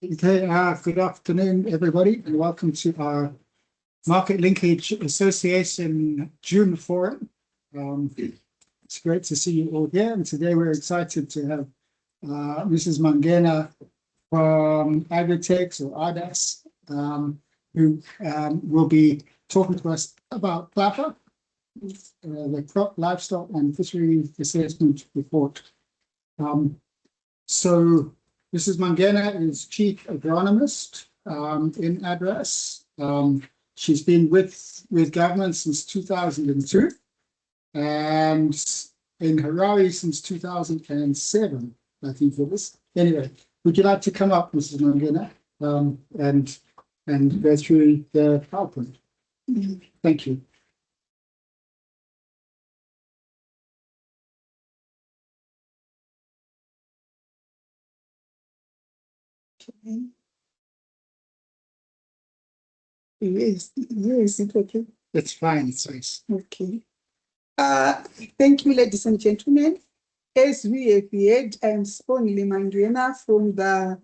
Okay, good afternoon, everybody, and welcome to our Market Linkage Association June Forum. It's great to see you all here, and today we're excited to have Mrs. Mangena from Agritex or ADAS, who will be talking to us about CLAFA, the Crop, Livestock and Fisheries Assessment Report. So Mrs. Mangena is Chief Agronomist in ADRAS. She's been with government since 2002 and in Harare since 2007, I think it was. Anyway, would you like to come up, Mrs. Mangena, and go through the PowerPoint? Thank you. Okay. Yes, is it okay? It's fine, it's nice. Okay. Thank you, ladies and gentlemen. As we have heard, I am Sponly Mangena from the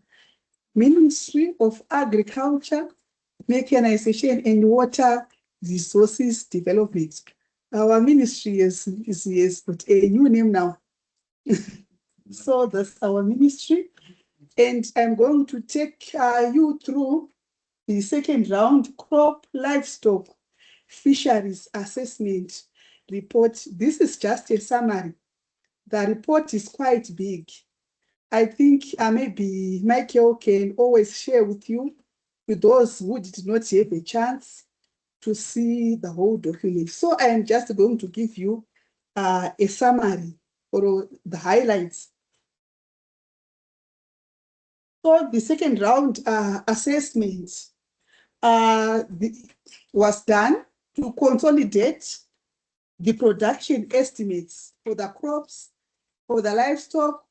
Ministry of Agriculture, Mechanization and Water Resources Development. Our ministry has got a new name now. So that's our ministry. And I'm going to take you through the second round crop, livestock, fisheries assessment report. This is just a summary. The report is quite big. I think maybe Michael can always share with you, with those who did not have a chance to see the whole document. So I am just going to give you a summary or the highlights. So the second round assessment was done to consolidate the production estimates for the crops, for the livestock,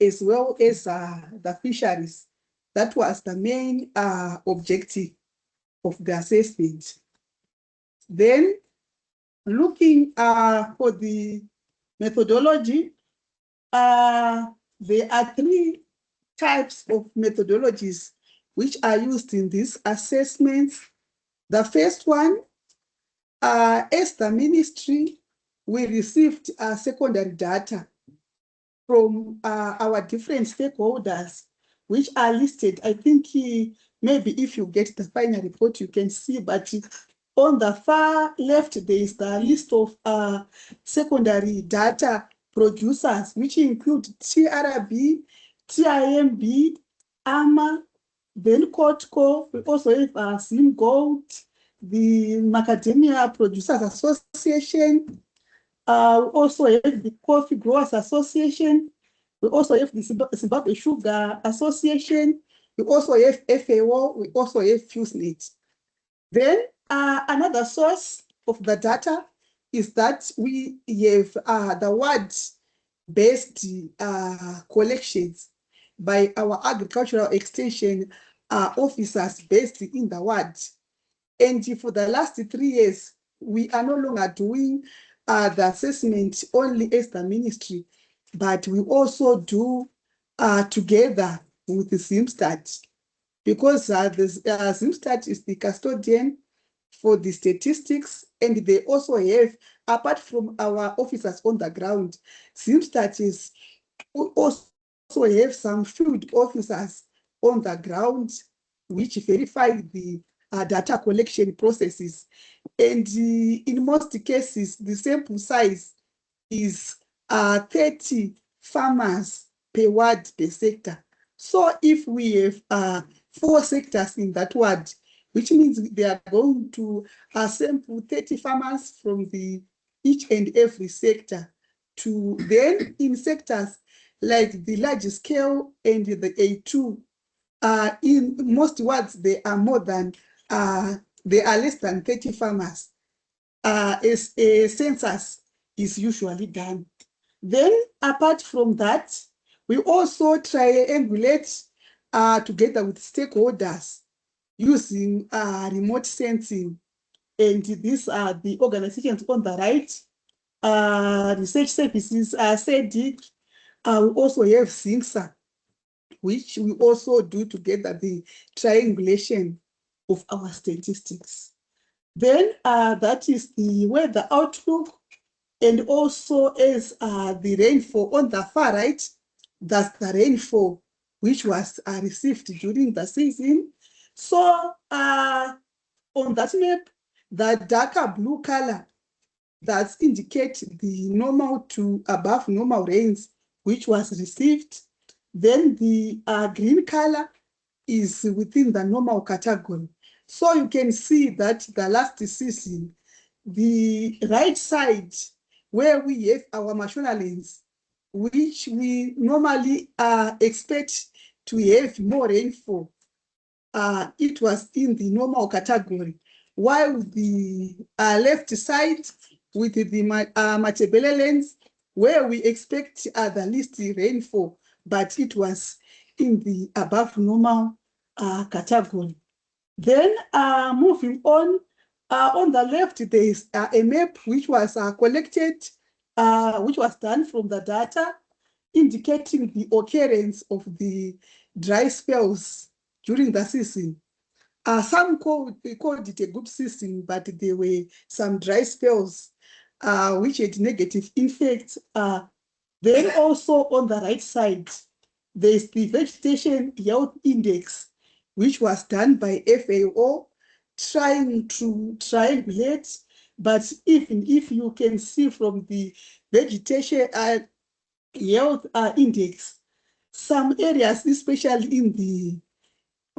as well as the fisheries. That was the main objective of the assessment. Then, looking for the methodology, there are three types of methodologies which are used in these assessments. The first one, as the ministry, we received secondary data from our different stakeholders, which are listed. I think maybe if you get the final report, you can see, but on the far left, there is the list of secondary data producers, which include TRB, TIMB, AMA, then COTCO. We also have Slim Gold, the Macadamia Producers Association. We also have the Coffee Growers Association. We also have the Zimbabwe Sugar Association. We also have FAO. We also have FuseNet. Then another source of the data is that we have the word-based collections by our agricultural extension officers based in the ward. And for the last 3 years, we are no longer doing the assessment only as the ministry, but we also do together with the Zimstat, because the Zimstat is the custodian for the statistics, and they also have, apart from our officers on the ground, Zimstat is also have some field officers on the ground which verify the data collection processes. And in most cases, the sample size is 30 farmers per ward per sector. So if we have 4 sectors in that ward, which means they are going to sample 30 farmers from each and every sector, to then in sectors like the large scale and the A2, in most wards, they are less than 30 farmers. As a census is usually done. Then, apart from that, we also triangulate together with stakeholders using remote sensing. And these are the organizations on the right. Research Services, SEDIC. We also have ZINSA. which we also do together the triangulation of our statistics. Then that is the weather outlook, and also as the rainfall on the far right, that's the rainfall which was received during the season. So on that map, the darker blue color that indicates the normal to above normal rains which was received. Then the green color is within the normal category. So you can see that the last season, the right side where we have our mashonalands, which we normally expect to have more rainfall, it was in the normal category, while the left side with the Matebele lands, where we expect the least rainfall, but it was in the above normal category. Then moving on the left, there is a map which was collected, which was done from the data, indicating the occurrence of the dry spells during the season. Some called it a good season, but there were some dry spells which had negative effects. Then also on the right side, there's the vegetation health index, which was done by FAO, trying to triangulate. But even if you can see from the vegetation health index, some areas, especially in the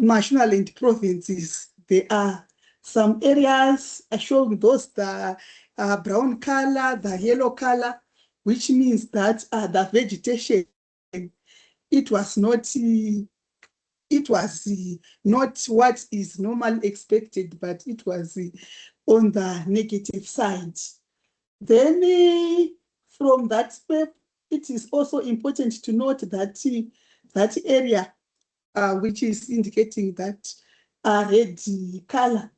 Mashonaland provinces, there are some areas showing those the brown color, the yellow color, which means that the vegetation, it was not what is normally expected, but it was on the negative side. Then from that map, it is also important to note that that area which is indicating that red color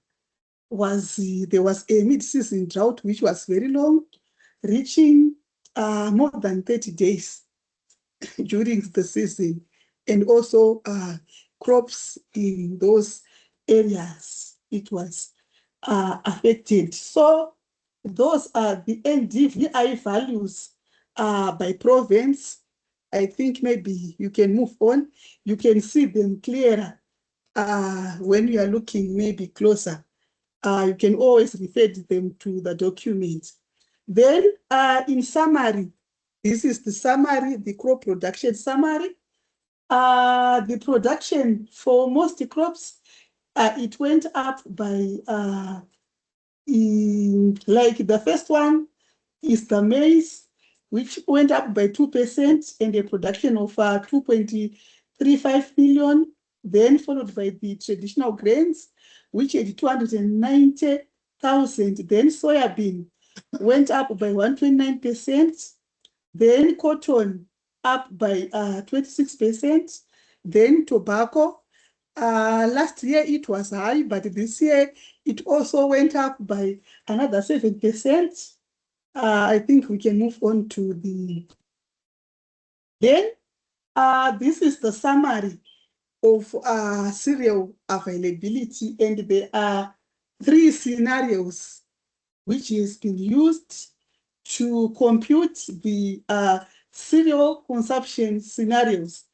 was there was a mid-season drought which was very long, reaching more than 30 days during the season, and also crops in those areas it was affected. So those are the NDVI values by province. I think maybe you can move on. You can see them clearer when you are looking maybe closer. You can always refer them to the document. Then in summary, this is the summary, the crop production summary. The production for most crops, it went up by, like the first one is the maize, which went up by 2% and a production of 2.35 million, then followed by the traditional grains, which had 290,000. Then soybean went up by 129%. Then cotton up by 26%. Then tobacco. Last year it was high, but this year it also went up by another 7%. I think we can move on to the, then this is the summary of cereal availability, and there are 3 scenarios which has been used to compute the cereal consumption scenarios.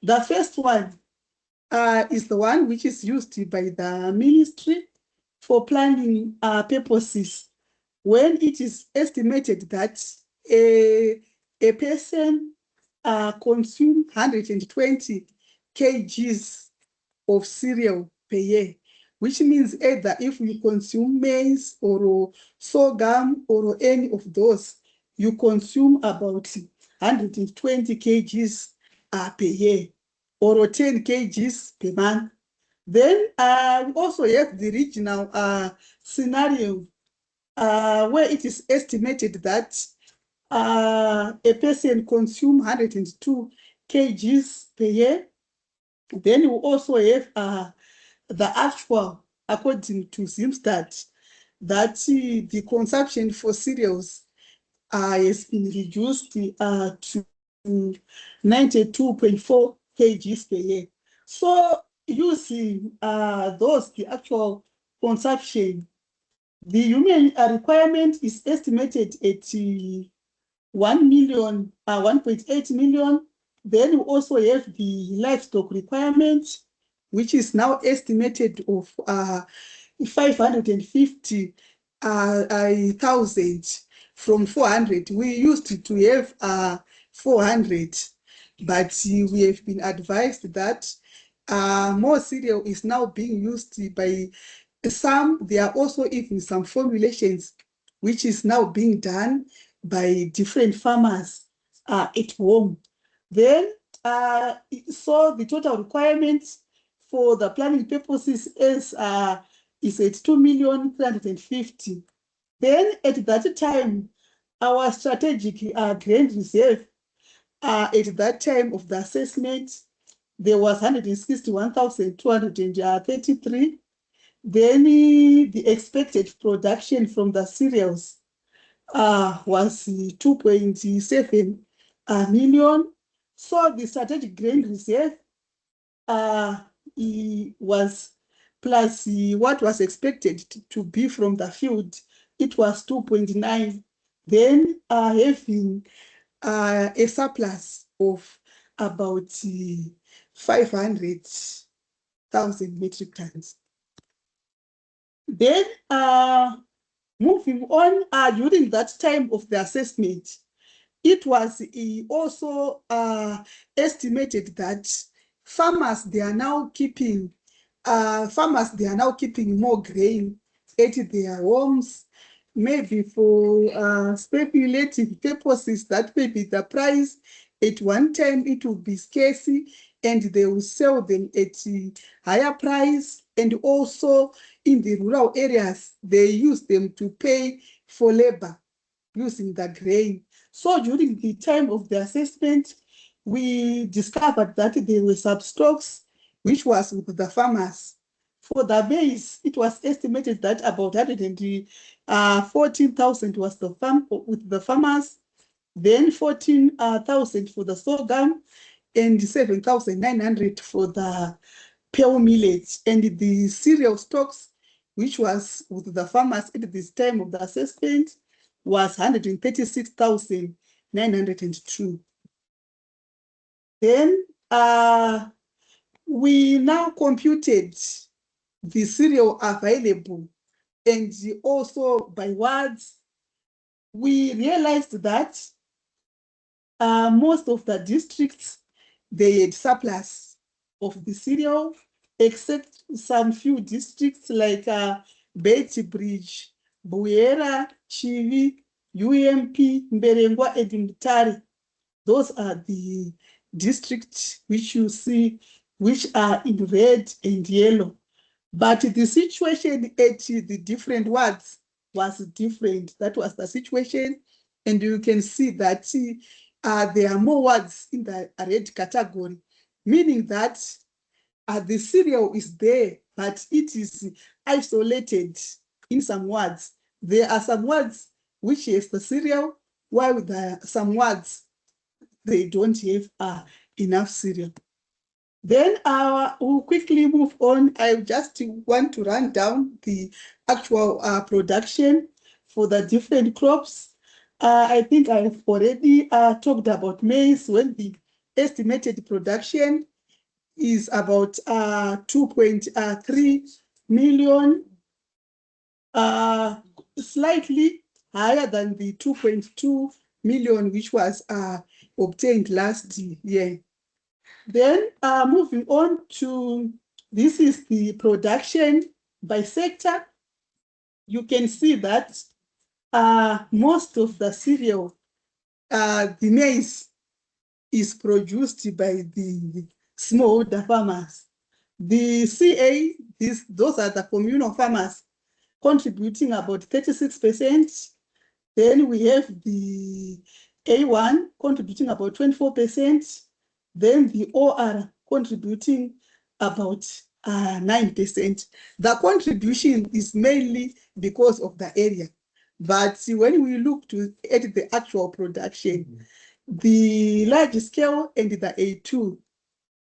The first one is the one which is used by the ministry for planning purposes, when it is estimated that a person consumes 120 kgs of cereal per year, which means either if you consume maize or sorghum or any of those, you consume about 120 kgs per year, or 10 kgs per month. Then we also have the regional scenario where it is estimated that a person consumes 102 kgs per year. Then you also have the actual, according to Zimstat, that the consumption for cereals has been reduced to 92.4 kgs per year. So using the actual consumption, the human requirement is estimated at 1 million, 1.8 million. Then we also have the livestock requirement, which is now estimated of 550,000 from 400. We used to have 400, but we have been advised that more cereal is now being used by some. There are also even some formulations which is now being done by different farmers at home. Then, so the total requirements for the planning purposes is at 2,350,000. Then at that time, our strategic grain reserve at that time of the assessment, there was 161,233. Then the expected production from the cereals was 2.7 million. So the strategic grain reserve was plus what was expected to be from the field, it was 2.9. Then having a surplus of about 500,000 metric tons. Then moving on, during that time of the assessment, it was also estimated that farmers, they are now keeping more grain at their homes, maybe for speculative purposes, that maybe the price at one time it will be scarce and they will sell them at a higher price. And also in the rural areas, they use them to pay for labor using the grain. So during the time of the assessment, we discovered that there were substocks, which was with the farmers. For the maize, it was estimated that about 114,000 was with the farmers, then 14,000 for the sorghum, and 7,900 for the pale millet. And the cereal stocks, which was with the farmers at this time of the assessment, was 136,902. Then we now computed the cereal available, and also by wards, we realized that most of the districts, they had surplus of the cereal, except some few districts like Beti Bridge, Buera, Chivi, UMP, Mberengwa, and Mtari. Those are the districts which you see, which are in red and yellow. But the situation at the different wards was different. That was the situation. And you can see that there are more wards in the red category, meaning that the cereal is there, but it is isolated in some wards. There are some wards which have the cereal, while there are some wards they don't have enough cereal. Then we'll quickly move on. I just want to run down the actual production for the different crops. I think I've already talked about maize, when the estimated production is about 2.3 million, slightly higher than the 2.2 million which was obtained last year. Then moving on to, this is the production by sector. You can see that most of the cereal, the maize, is produced by the smallholder farmers. The CA, those are the communal farmers, contributing about 36%. Then we have the A1 contributing about 24%. Then the OR contributing about 9%. The contribution is mainly because of the area. But when we look at the actual production, the large scale and the A2,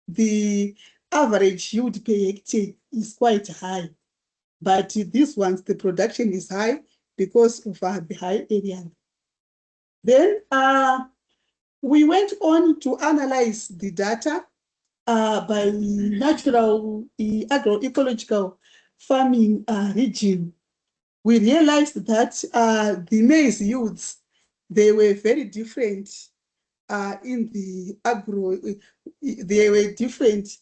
the average yield per hectare is quite high. But these ones, the production is high because of the high area. Then we went on to analyze the data by natural agroecological farming region. We realized that the maize yields, they were very different in the agro, they were different.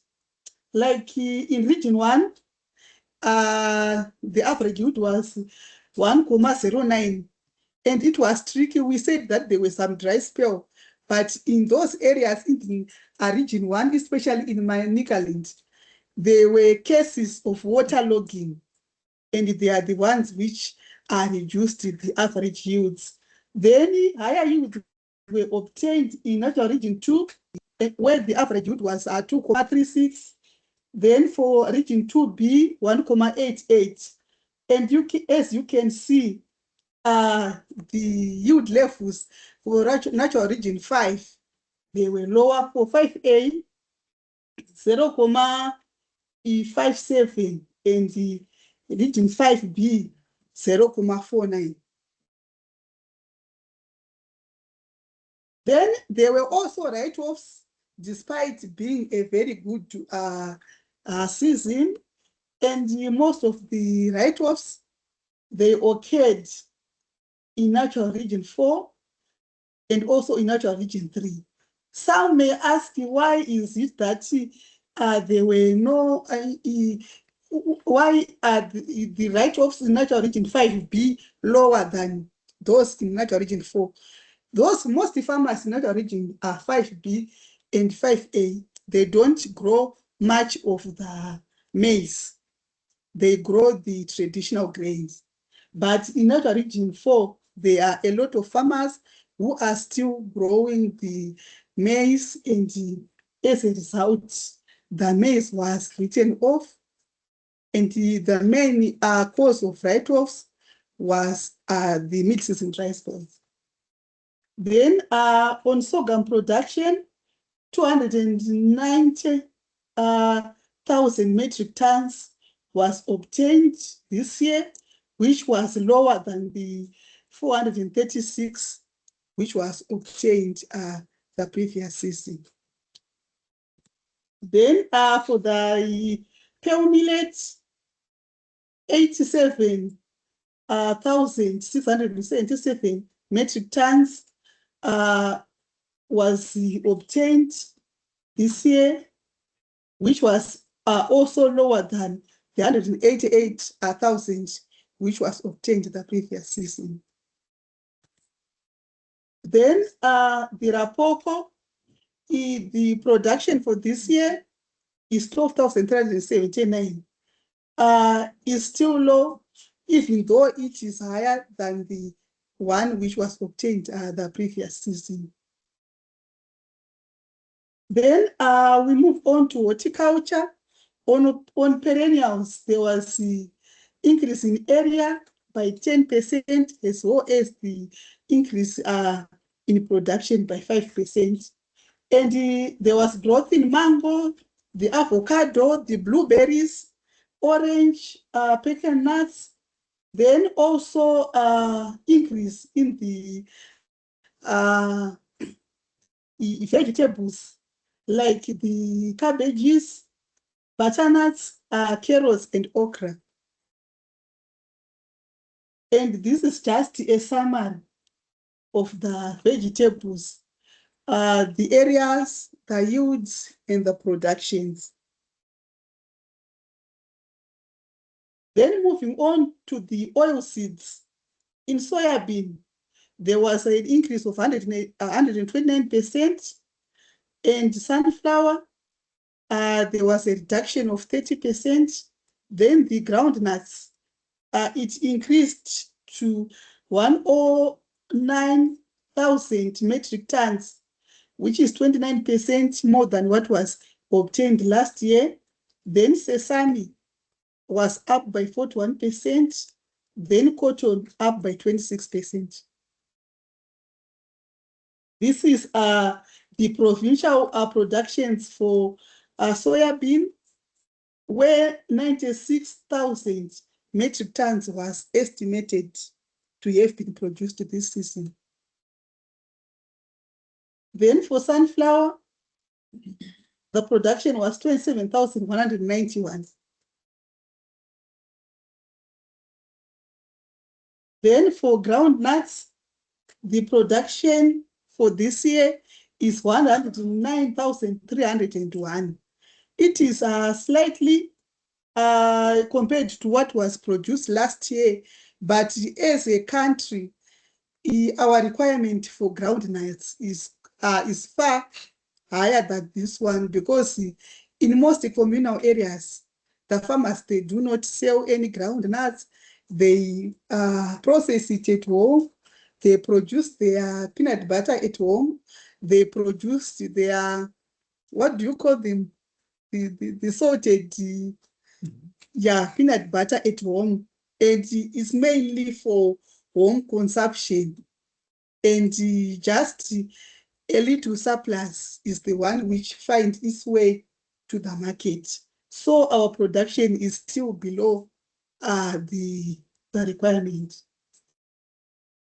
Like in region 1, the average yield was 1,09, and it was tricky. We said that there was some dry spell, but in those areas in region 1, especially in Manicaland, there were cases of waterlogging, and they are the ones which are reduced the average yields. Then higher yields were obtained in natural region 2, where the average yield was 2,36. Then for region 2B, 1,88. And as you can see, the yield levels for natural region 5, they were lower. For 5A, 0,57, and the region 5B, 0,49. Then there were also write-offs, despite being a very good season, and most of the write-offs, they occurred in natural region 4 and also in natural region 3. Some may ask, why is it that there were no, why are the write-offs in natural region 5B lower than those in natural region 4? Those most farmers in natural region 5B and 5A, they don't grow much of the maize. They grow the traditional grains. But in natural region 4, there are a lot of farmers who are still growing the maize, and as a result, the maize was written off, and the main cause of write-offs was the mid-season dry spells. Then on sorghum production, 290,000 metric tons was obtained this year, which was lower than the 436, which was obtained the previous season. Then for the pale millet, 87,677 metric tons was obtained this year, which was also lower than the 188,000 which was obtained the previous season. Then the Rapoko, the production for this year is 12,379. Is still low, even though it is higher than the one which was obtained the previous season. Then we move on to horticulture. On perennials, there was the increase in area by 10%, as well as the increase in production by 5%. And there was growth in mango, the avocado, the blueberries, orange, pecan nuts, then also increase in the vegetables like the cabbages, butternuts, carrots, and okra. And this is just a summary of the vegetables, the areas, the yields, and the productions. Then moving on to the oil seeds. In soybean, there was an increase of 129%, and sunflower, there was a reduction of 30%. Then the groundnuts, it increased to 109,000 metric tons, which is 29% more than what was obtained last year. Then sesame was up by 41%, then cotton up by 26%. This is the provincial productions for soybean, where 96,000 metric tons was estimated to have been produced this season. Then for sunflower, the production was 27,191. Then for groundnuts, the production for this year is 109,301. It is slightly compared to what was produced last year, but as a country, our requirement for groundnuts is far higher than this one, because in most communal areas, the farmers, they do not sell any groundnuts. They process it at home. They produce their peanut butter at home. They produce their, what do you call them? The salted, peanut butter at home. And it's mainly for home consumption. And just a little surplus is the one which finds its way to the market. So our production is still below the requirement.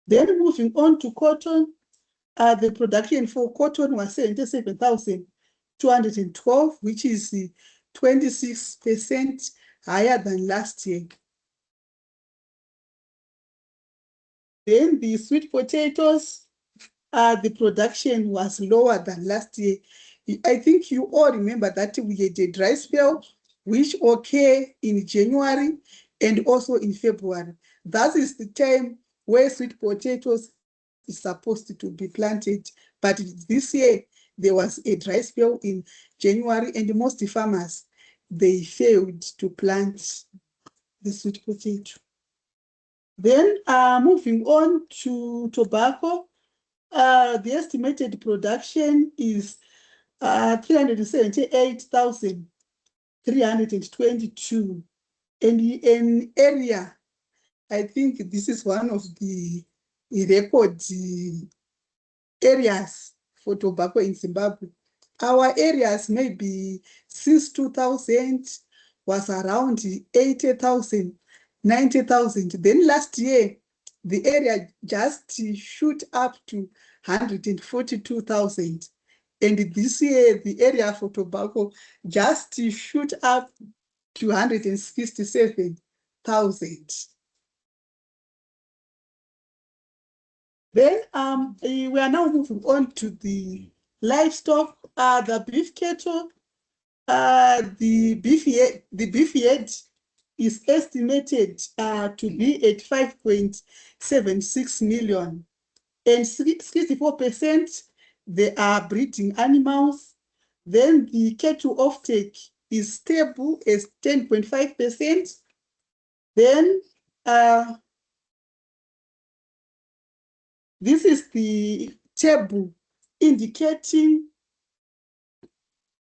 Then moving on to cotton, the production for cotton was 77,212, which is 26% higher than last year. Then the sweet potatoes, the production was lower than last year. I think you all remember that we had a dry spell, which occurred in January and also in February. That is the time where sweet potatoes is supposed to be planted. But this year, there was a dry spell in January, and most farmers, they failed to plant the sweet potato. Then moving on to tobacco, the estimated production is 378,322. And in area, I think this is one of the record areas for tobacco in Zimbabwe. Our areas maybe since 2000 was around 80,000, 90,000. Then last year, the area just shoot up to 142,000. And this year, the area for tobacco just shoot up to 167,000. Then we are now moving on to the livestock, the beef cattle, the beef head is estimated to be at 5.76 million, and 64% they are breeding animals. Then the cattle offtake is stable as 10.5%. Then this is the table indicating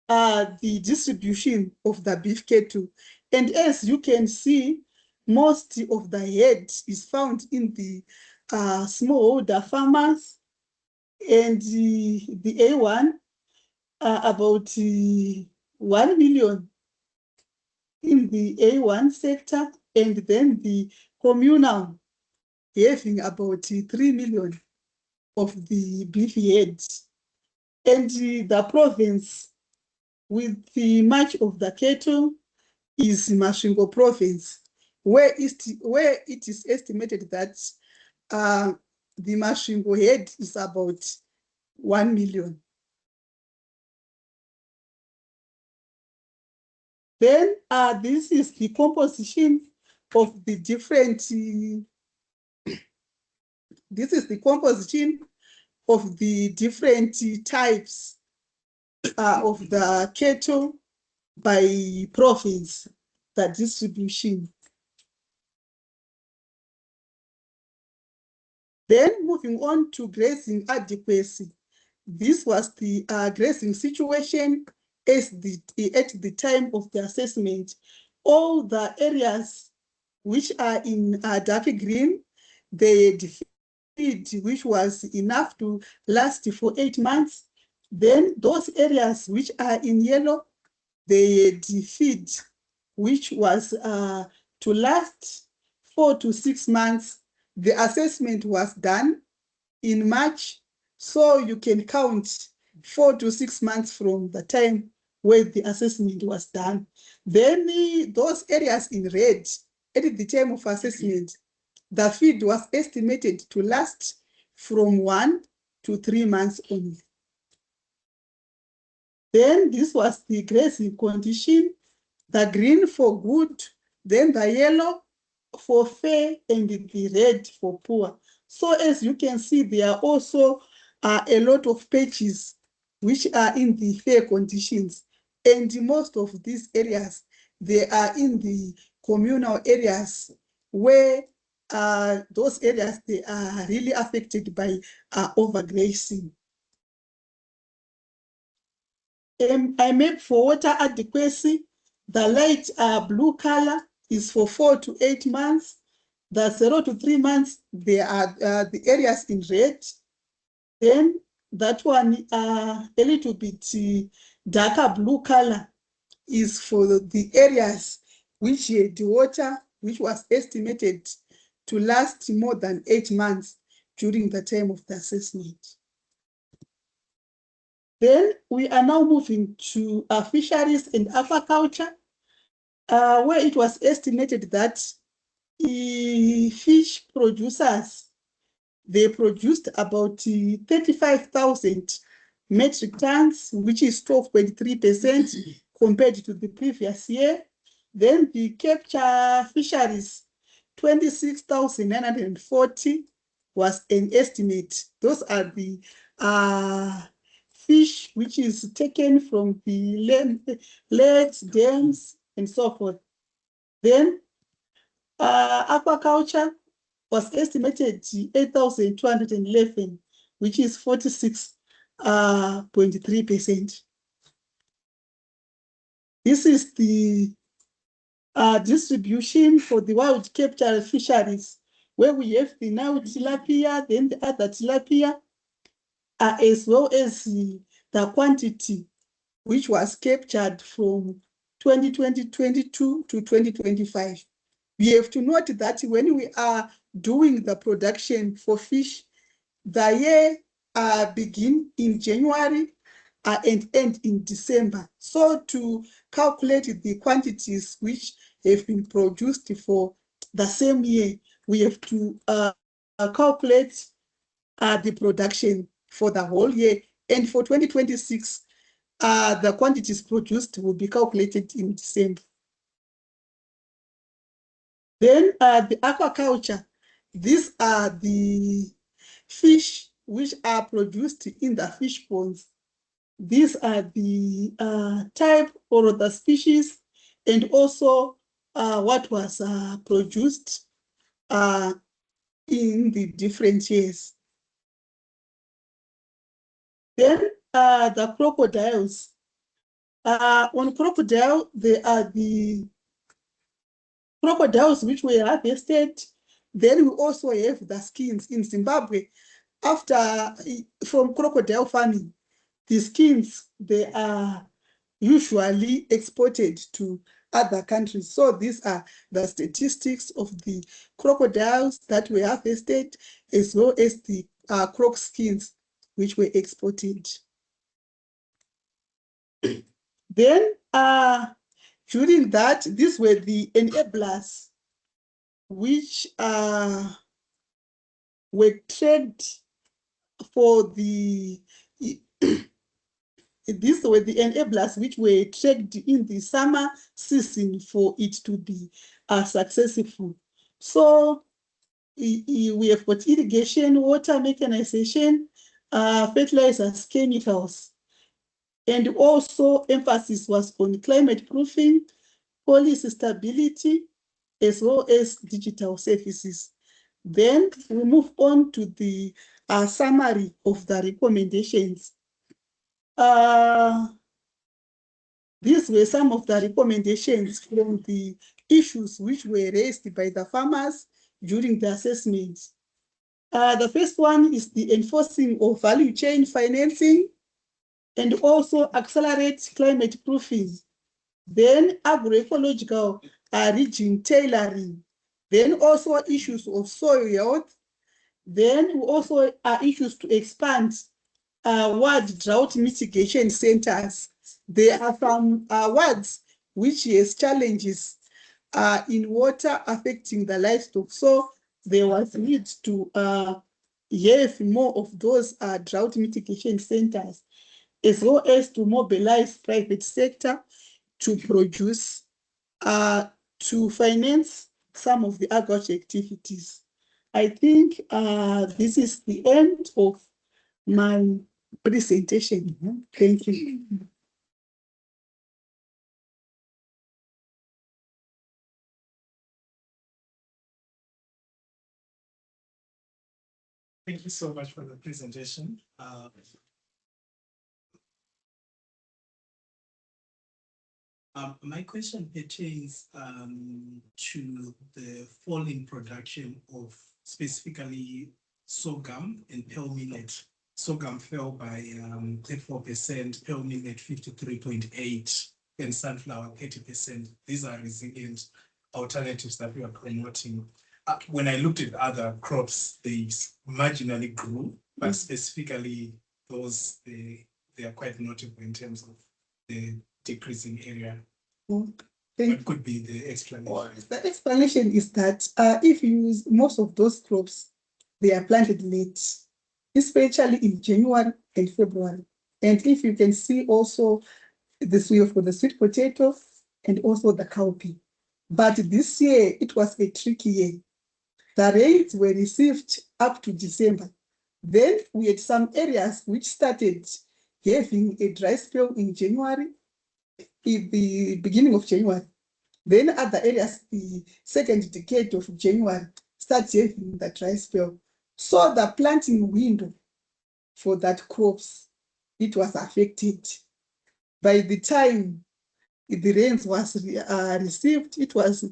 the distribution of the beef cattle. And as you can see, most of the head is found in the smallholder farmers, and the A1, about 1 million in the A1 sector, and then the communal having about 3 million of the beef heads. And the province with much of the cattle is Masvingo province, where it is estimated that the Masvingo head is about 1 million. Then this is the composition of the different, types of the cattle by province, the distribution. Then moving on to grazing adequacy. This was the grazing situation at the time of the assessment. All the areas which are in dark green, they had feed which was enough to last for 8 months. Then those areas which are in yellow, they had feed, which was to last 4 to 6 months. The assessment was done in March, so you can count 4 to 6 months from the time where the assessment was done. Then those areas in red, at the time of assessment, the feed was estimated to last from 1 to 3 months only. Then this was the grazing condition, the green for good, then the yellow for fair, and the red for poor. So as you can see, there are also a lot of patches which are in the fair conditions. And most of these areas, they are in the communal areas where those areas, they are really affected by overgrazing. A map for water adequacy, the light blue color is for 4 to 8 months. The 0 to 3 months, they are the areas in red. Then that one, a little bit darker blue color, is for the areas which had water, which was estimated to last more than 8 months during the time of the assessment. Then we are now moving to fisheries and aquaculture, where it was estimated that fish producers, they produced about 35,000 metric tons, which is 12.3% compared to the previous year. Then the capture fisheries, 26,940 was an estimate. Those are the fish which is taken from the lakes, dams, and so forth. Then aquaculture was estimated 8,211, which is 46.3%. This is the distribution for the wild capture fisheries, where we have the Nile tilapia, then the other tilapia, as well as the quantity which was captured from 2022 to 2025. We have to note that when we are doing the production for fish, the year begin in January and end in December. So to calculate the quantities which have been produced for the same year, we have to calculate the production for the whole year. And for 2026, the quantities produced will be calculated in December. Then the aquaculture, these are the fish which are produced in the fish ponds. These are the type or the species, and also what was produced in the different years. Then the crocodiles. On crocodile, they are the crocodiles which were harvested. Then we also have the skins in Zimbabwe. From crocodile farming, the skins, they are usually exported to other countries. So these are the statistics of the crocodiles that were harvested, as well as the croc skins which were exported. Then during that, these were the enablers which were tracked for the these were the enablers which were tracked in the summer season for it to be successful. So we have got irrigation, water mechanization, fertilizers, chemicals, and also emphasis was on climate proofing, policy stability, as well as digital services. Then we move on to the summary of the recommendations. These were some of the recommendations from the issues which were raised by the farmers during the assessment. The first one is the enforcing of value chain financing, and also accelerate climate proofing. then agroecological region tailoring, then also issues of soil health, then also issues to expand ward drought mitigation centers. There are some wards which has challenges in water affecting the livestock. So there was need to have more of those drought mitigation centers, as well as to mobilize private sector to produce, to finance some of the agriculture activities. I think this is the end of my presentation. Thank you. Thank you so much for the presentation. My question pertains to the fall in production of specifically sorghum and pearl millet. Sorghum fell by 34%, pearl millet 53.8%, and sunflower 30%. These are resilient alternatives that we are promoting. When I looked at other crops, they marginally grew, but specifically those, they are quite notable in terms of the decreasing area. What could be the explanation? The explanation is that if you use most of those crops, they are planted late, especially in January and February. And if you can see also this way for the sweet potato and also the cowpea. But this year, it was a tricky year. The rains were received up to December. Then we had some areas which started having a dry spell in January, in the beginning of January. Then other areas, the second decade of January, started having the dry spell. So the planting window for that crops, it was affected. By the time the rains was received, it was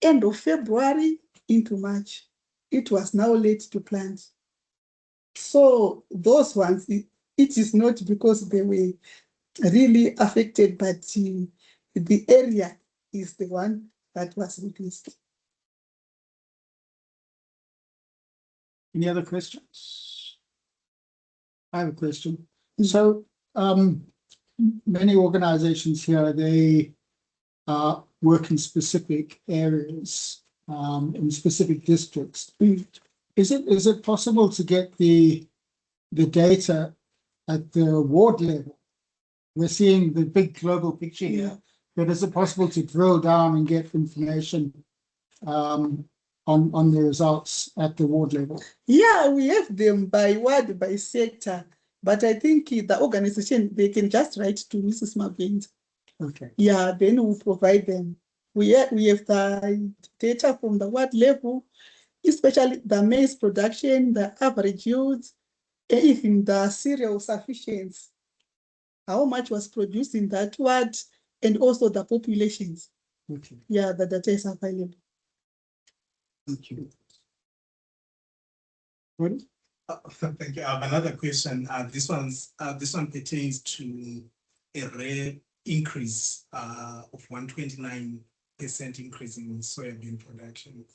end of February into March. It was now late to plant. So those ones, it is not because they were really affected, but the area is the one that was reduced. Any other questions? I have a question. So many organizations here, they work in specific areas, in specific districts. Is it possible to get the data at the ward level? We're seeing the big global picture here, but is it possible to drill down and get information on the results at the ward level? Yeah, we have them by ward, by sector, but I think the organization, they can just write to Mrs. Mabins. Okay. Yeah, then we'll provide them. We have the data from the ward level, especially the maize production, the average yields, even the cereal sufficiency, how much was produced in that ward, and also the populations. Okay. Yeah, the data is available. Thank you. Thank you. I have another question. This one pertains to a rare increase of 129% increase in soybean production.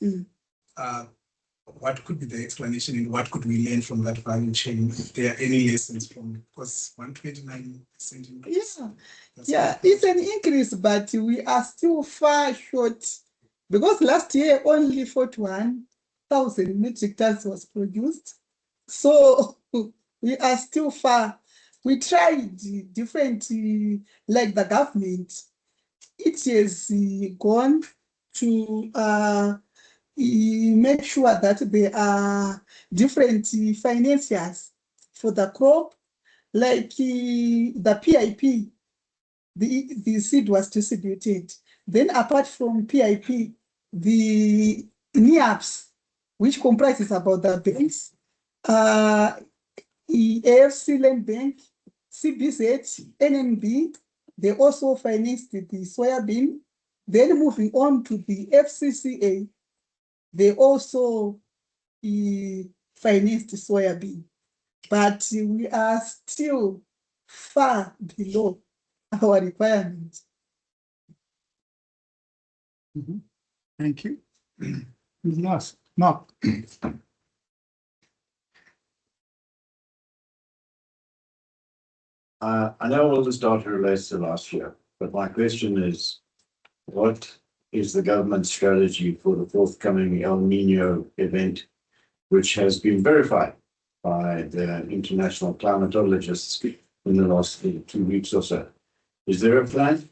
What could be the explanation, and what could we learn from that value chain? If there are any lessons from, because 129% increase. Yeah, it's an increase, but we are still far short, because last year only 41,000 metric tons was produced. So we are still far. We tried different, like the government, it has gone to make sure that there are different financiers for the crop, like the PIP, the seed was distributed. Then apart from PIP, the NIAPs, which comprises about the banks, AFC Land Bank, CBZ, NNB, they also financed the soybean. Then moving on to the FCCA, they also financed soybean. But we are still far below our requirements. Thank you. Nice. Mark. I know all this data relates to last year, but my question is, what is the government strategy for the forthcoming El Nino event, which has been verified by the international climatologists in the last 2 weeks or so? Is there a plan?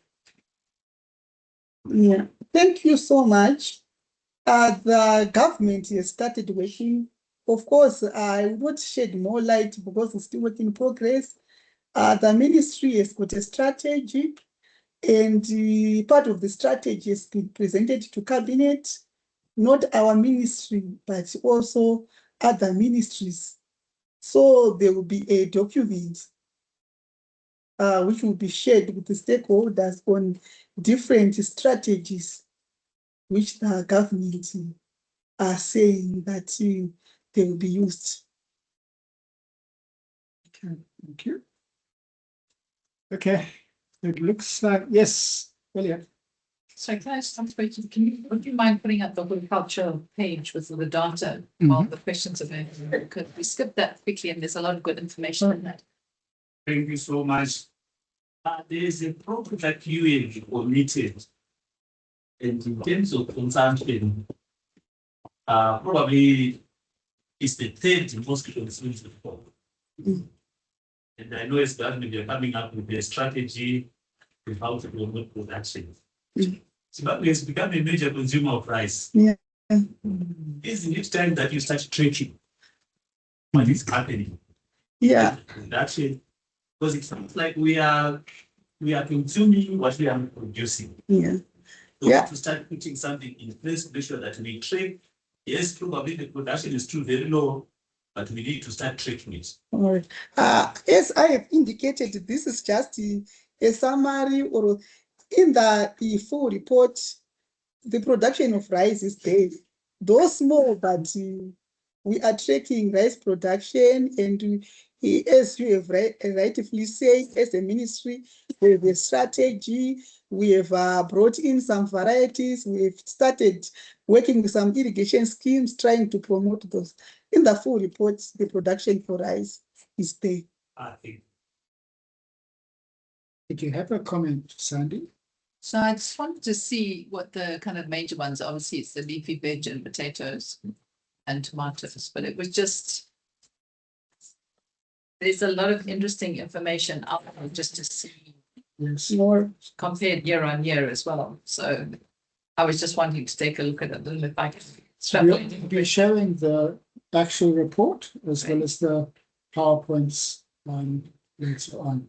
Yeah, thank you so much. The government has started working. Of course, I will not shed more light because it's still work in progress. The ministry has got a strategy, and part of the strategy has been presented to cabinet, not our ministry, but also other ministries. So there will be a document which will be shared with the stakeholders on different strategies which the government are saying that they will be used. Okay, thank you. Okay, it looks like, yes, William. So can I just ask you, would you mind putting up the horticulture page with the data while the questions are going through? Because we skipped that quickly and there's a lot of good information in that. Thank you so much. There is a program that you have committed, and in terms of consumption, probably is the third most consumed report. And I know as government you're coming up with a strategy on how to promote production. Zimbabwe has become a major consumer of rice. Yeah. Isn't it time that you start tracking what is happening? Yeah. Production, because it sounds like we are consuming what we are producing. Yeah. So Yeah. to start putting something in place to make sure that we track. Yes, probably the production is still very low, but we need to start tracking it. All right. As I have indicated, this is just a summary, or in the full report, the production of rice is there. Though small, but we are tracking rice production, and as you have rightfully said, as a ministry, we have a strategy. We have brought in some varieties. We've started working with some irrigation schemes, trying to promote those. In the full report, the production for rice is there. I think. Did you have a comment, Sandy? So I just wanted to see what the kind of major ones are. Obviously it's the leafy veg and potatoes and tomatoes, but it was just, there's a lot of interesting information out there just to see More. compared year on year as well. So I was just wanting to take a look at it a little bit back. We'll be sharing the actual report as well as the PowerPoints later on.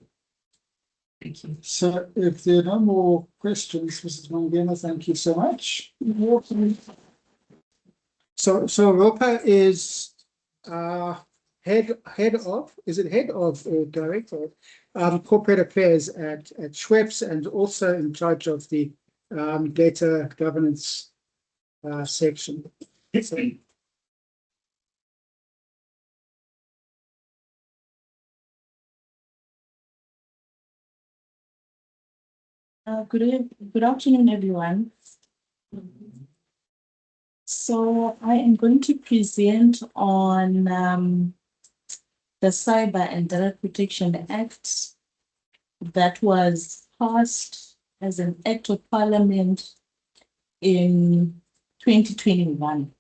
Thank you. So if there are no more questions, Mrs. Mangena, thank you so much. So Ropa is head of or director of corporate affairs at Schweppes, and also in charge of the data governance section. So, Good afternoon, everyone. So I am going to present on the Cyber and Data Protection Act that was passed as an act of parliament in 2021.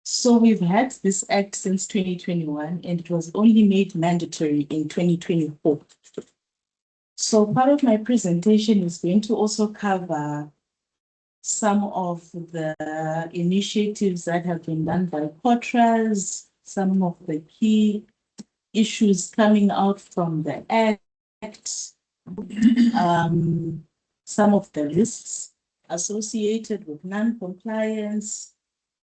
So we've had this act since 2021, and it was only made mandatory in 2024. So part of my presentation is going to also cover some of the initiatives that have been done by Potras, some of the key issues coming out from the Act, some of the risks associated with non-compliance,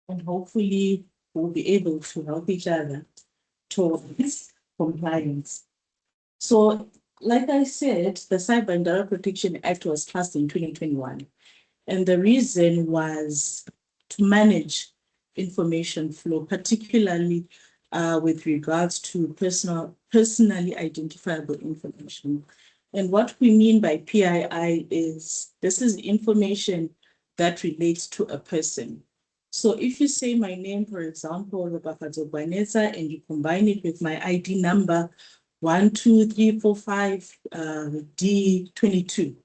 and hopefully we'll be able to help each other towards compliance. So, like I said, the Cyber and Data Protection Act was passed in 2021. And the reason was to manage information flow, particularly with regards to personally identifiable information. And what we mean by PII is this is information that relates to a person. So if you say my name, for example, Rebakazo Baneza, and you combine it with my ID number 12345 D22,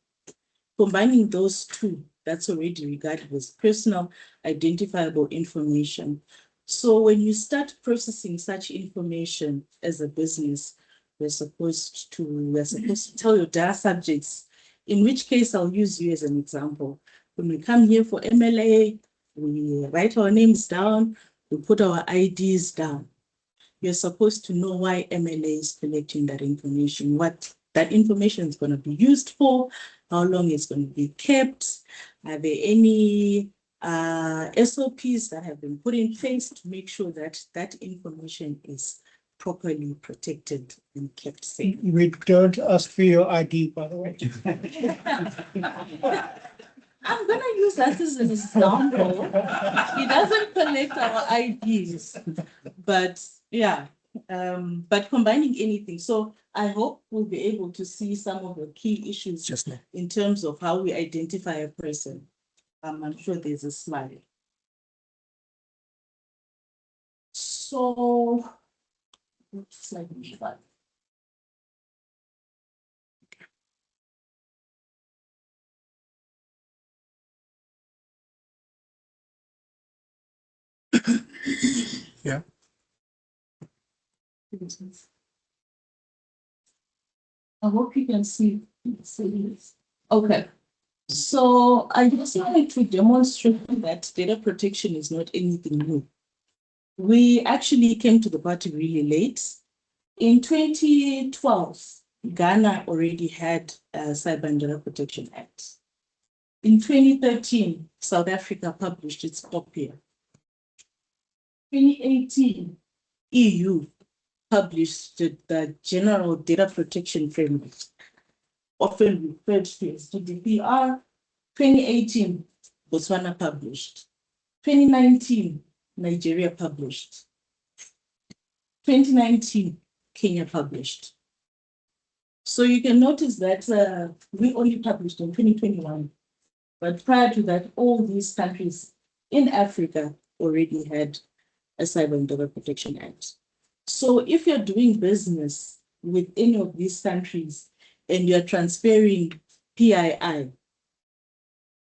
combining those two, that's already regarded as personal identifiable information. So when you start processing such information as a business, we're supposed to tell your data subjects, in which case I'll use you as an example. When we come here for MLA, we write our names down, we put our IDs down. You're supposed to know why MLA is collecting that information, what that information is going to be used for, how long it's going to be kept. Are there any SOPs that have been put in place to make sure that that information is properly protected and kept safe? We don't ask for your ID, by the way. I'm going to use that as an example. He doesn't collect our IDs, but yeah, but combining anything. So I hope we'll be able to see some of the key issues Just now. in terms of how we identify a person. I'm sure there's a slide. So, slide number 5. Yeah. I hope you can see this. Okay. So I just wanted to demonstrate that data protection is not anything new. We actually came to the party really late. In 2012, Ghana already had a Cyber and Data Protection Act. In 2013, South Africa published its copy. 2018, EU published the General Data Protection Framework, often referred to as GDPR. 2018, Botswana published. 2019, Nigeria published. 2019, Kenya published. So you can notice that we only published in 2021. But prior to that, all these countries in Africa already had a Cyber and Data Protection Act. So if you're doing business with any of these countries and you're transferring PII,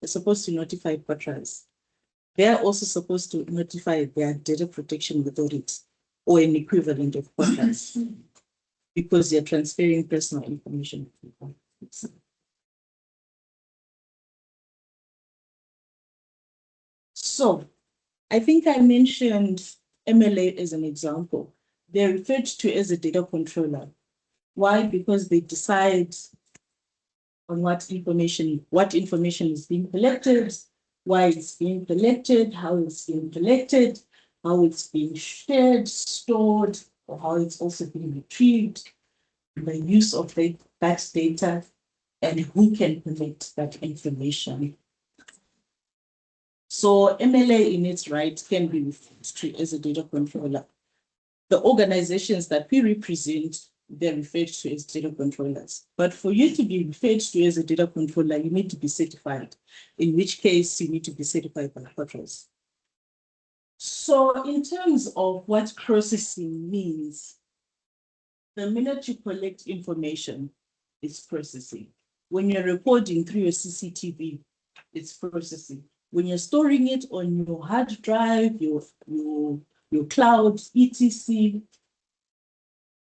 you're supposed to notify Patras. They're also supposed to notify their data protection authority or an equivalent of Patras because you're transferring personal information. So I think I mentioned MLA as an example. They're referred to as a data controller. Why? Because they decide on what information is being collected, why it's being collected, how it's being collected, how it's being shared, stored, or how it's also being retrieved, the use of that data, and who can collect that information. So MLA in its right can be referred to as a data controller. The organizations that we represent, they're referred to as data controllers. But for you to be referred to as a data controller, you need to be certified, in which case you need to be certified by Patras. So in terms of what processing means, the minute you collect information, it's processing. When you're recording through your CCTV, it's processing. When you're storing it on your hard drive, your cloud, etc.,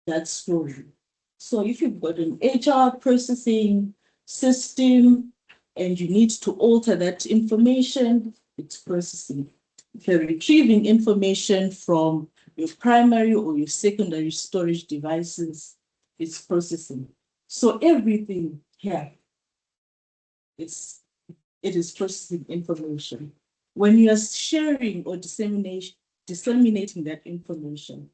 that's storing. So if you've got an HR processing system and you need to alter that information, it's processing. If you're retrieving information from your primary or your secondary storage devices, it's processing. So everything here, it is processing information. When you are sharing or disseminating that information,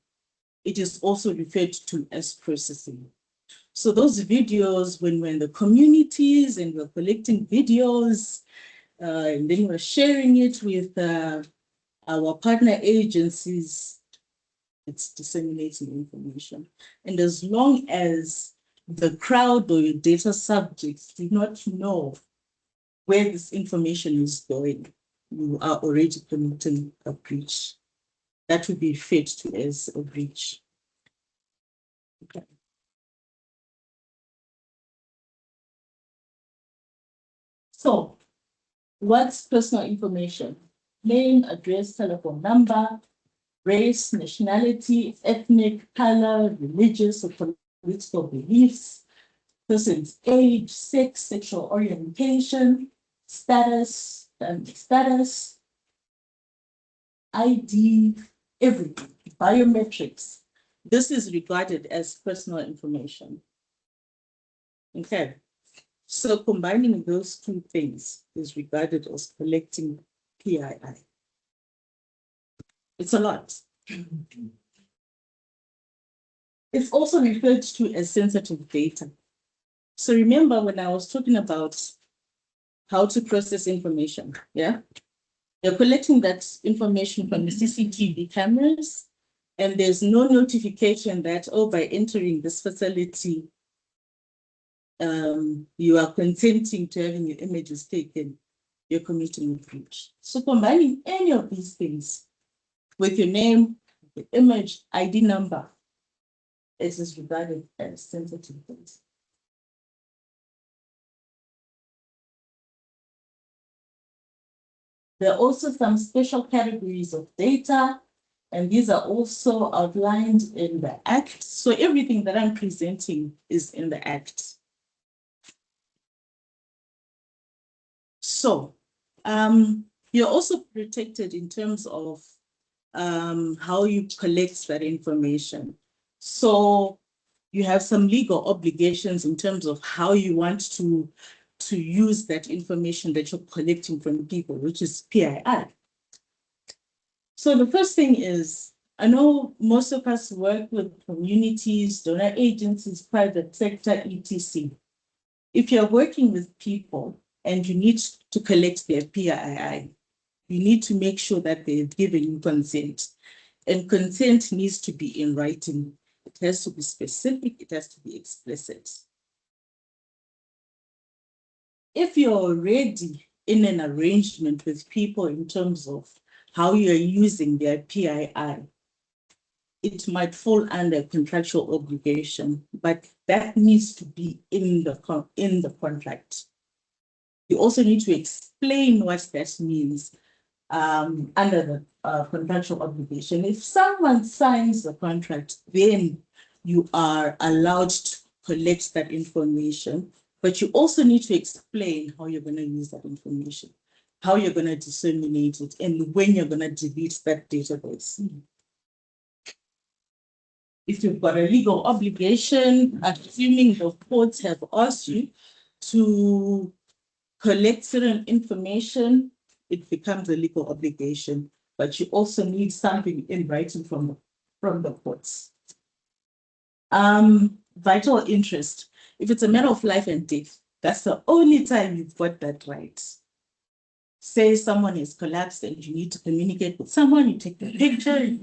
it is also referred to as processing. So those videos, when we're in the communities and we're collecting videos, and then we're sharing it with our partner agencies, it's disseminating information. And as long as the crowd or your data subjects do not know where this information is going, you are already committing a breach. That would be referred to as a breach. Okay. So, what's personal information? Name, address, telephone number, race, nationality, ethnic, color, religious or political beliefs, person's age, sex, sexual orientation, status, ID, everything, biometrics. This is regarded as personal information. Okay. So combining those two things is regarded as collecting PII. It's a lot. It's also referred to as sensitive data. So remember when I was talking about how to process information, yeah? You're collecting that information from the CCTV cameras, and there's no notification that, oh, by entering this facility, you are consenting to having your images taken, you're committing a breach. So combining any of these things with your name, the image, ID number, it is regarded as sensitive data. There are also some special categories of data, and these are also outlined in the Act. So everything that I'm presenting is in the Act. So you're also protected in terms of how you collect that information. So you have some legal obligations in terms of how you want to use that information that you're collecting from people, which is PII. So the first thing is, I know most of us work with communities, donor agencies, private sector, etc. If you're working with people and you need to collect their PII, you need to make sure that they're giving you consent. And consent needs to be in writing. It has to be specific, it has to be explicit. If you're already in an arrangement with people in terms of how you're using their PII, it might fall under contractual obligation, but that needs to be in the contract. You also need to explain what that means under the contractual obligation. If someone signs the contract, then you are allowed to collect that information, but you also need to explain how you're going to use that information, how you're going to disseminate it, and when you're going to delete that database. If you've got a legal obligation, assuming the courts have asked you to collect certain information, it becomes a legal obligation, but you also need something in writing from the courts. Vital interest. If it's a matter of life and death, that's the only time you've got that right. Say someone has collapsed and you need to communicate with someone, you take the picture,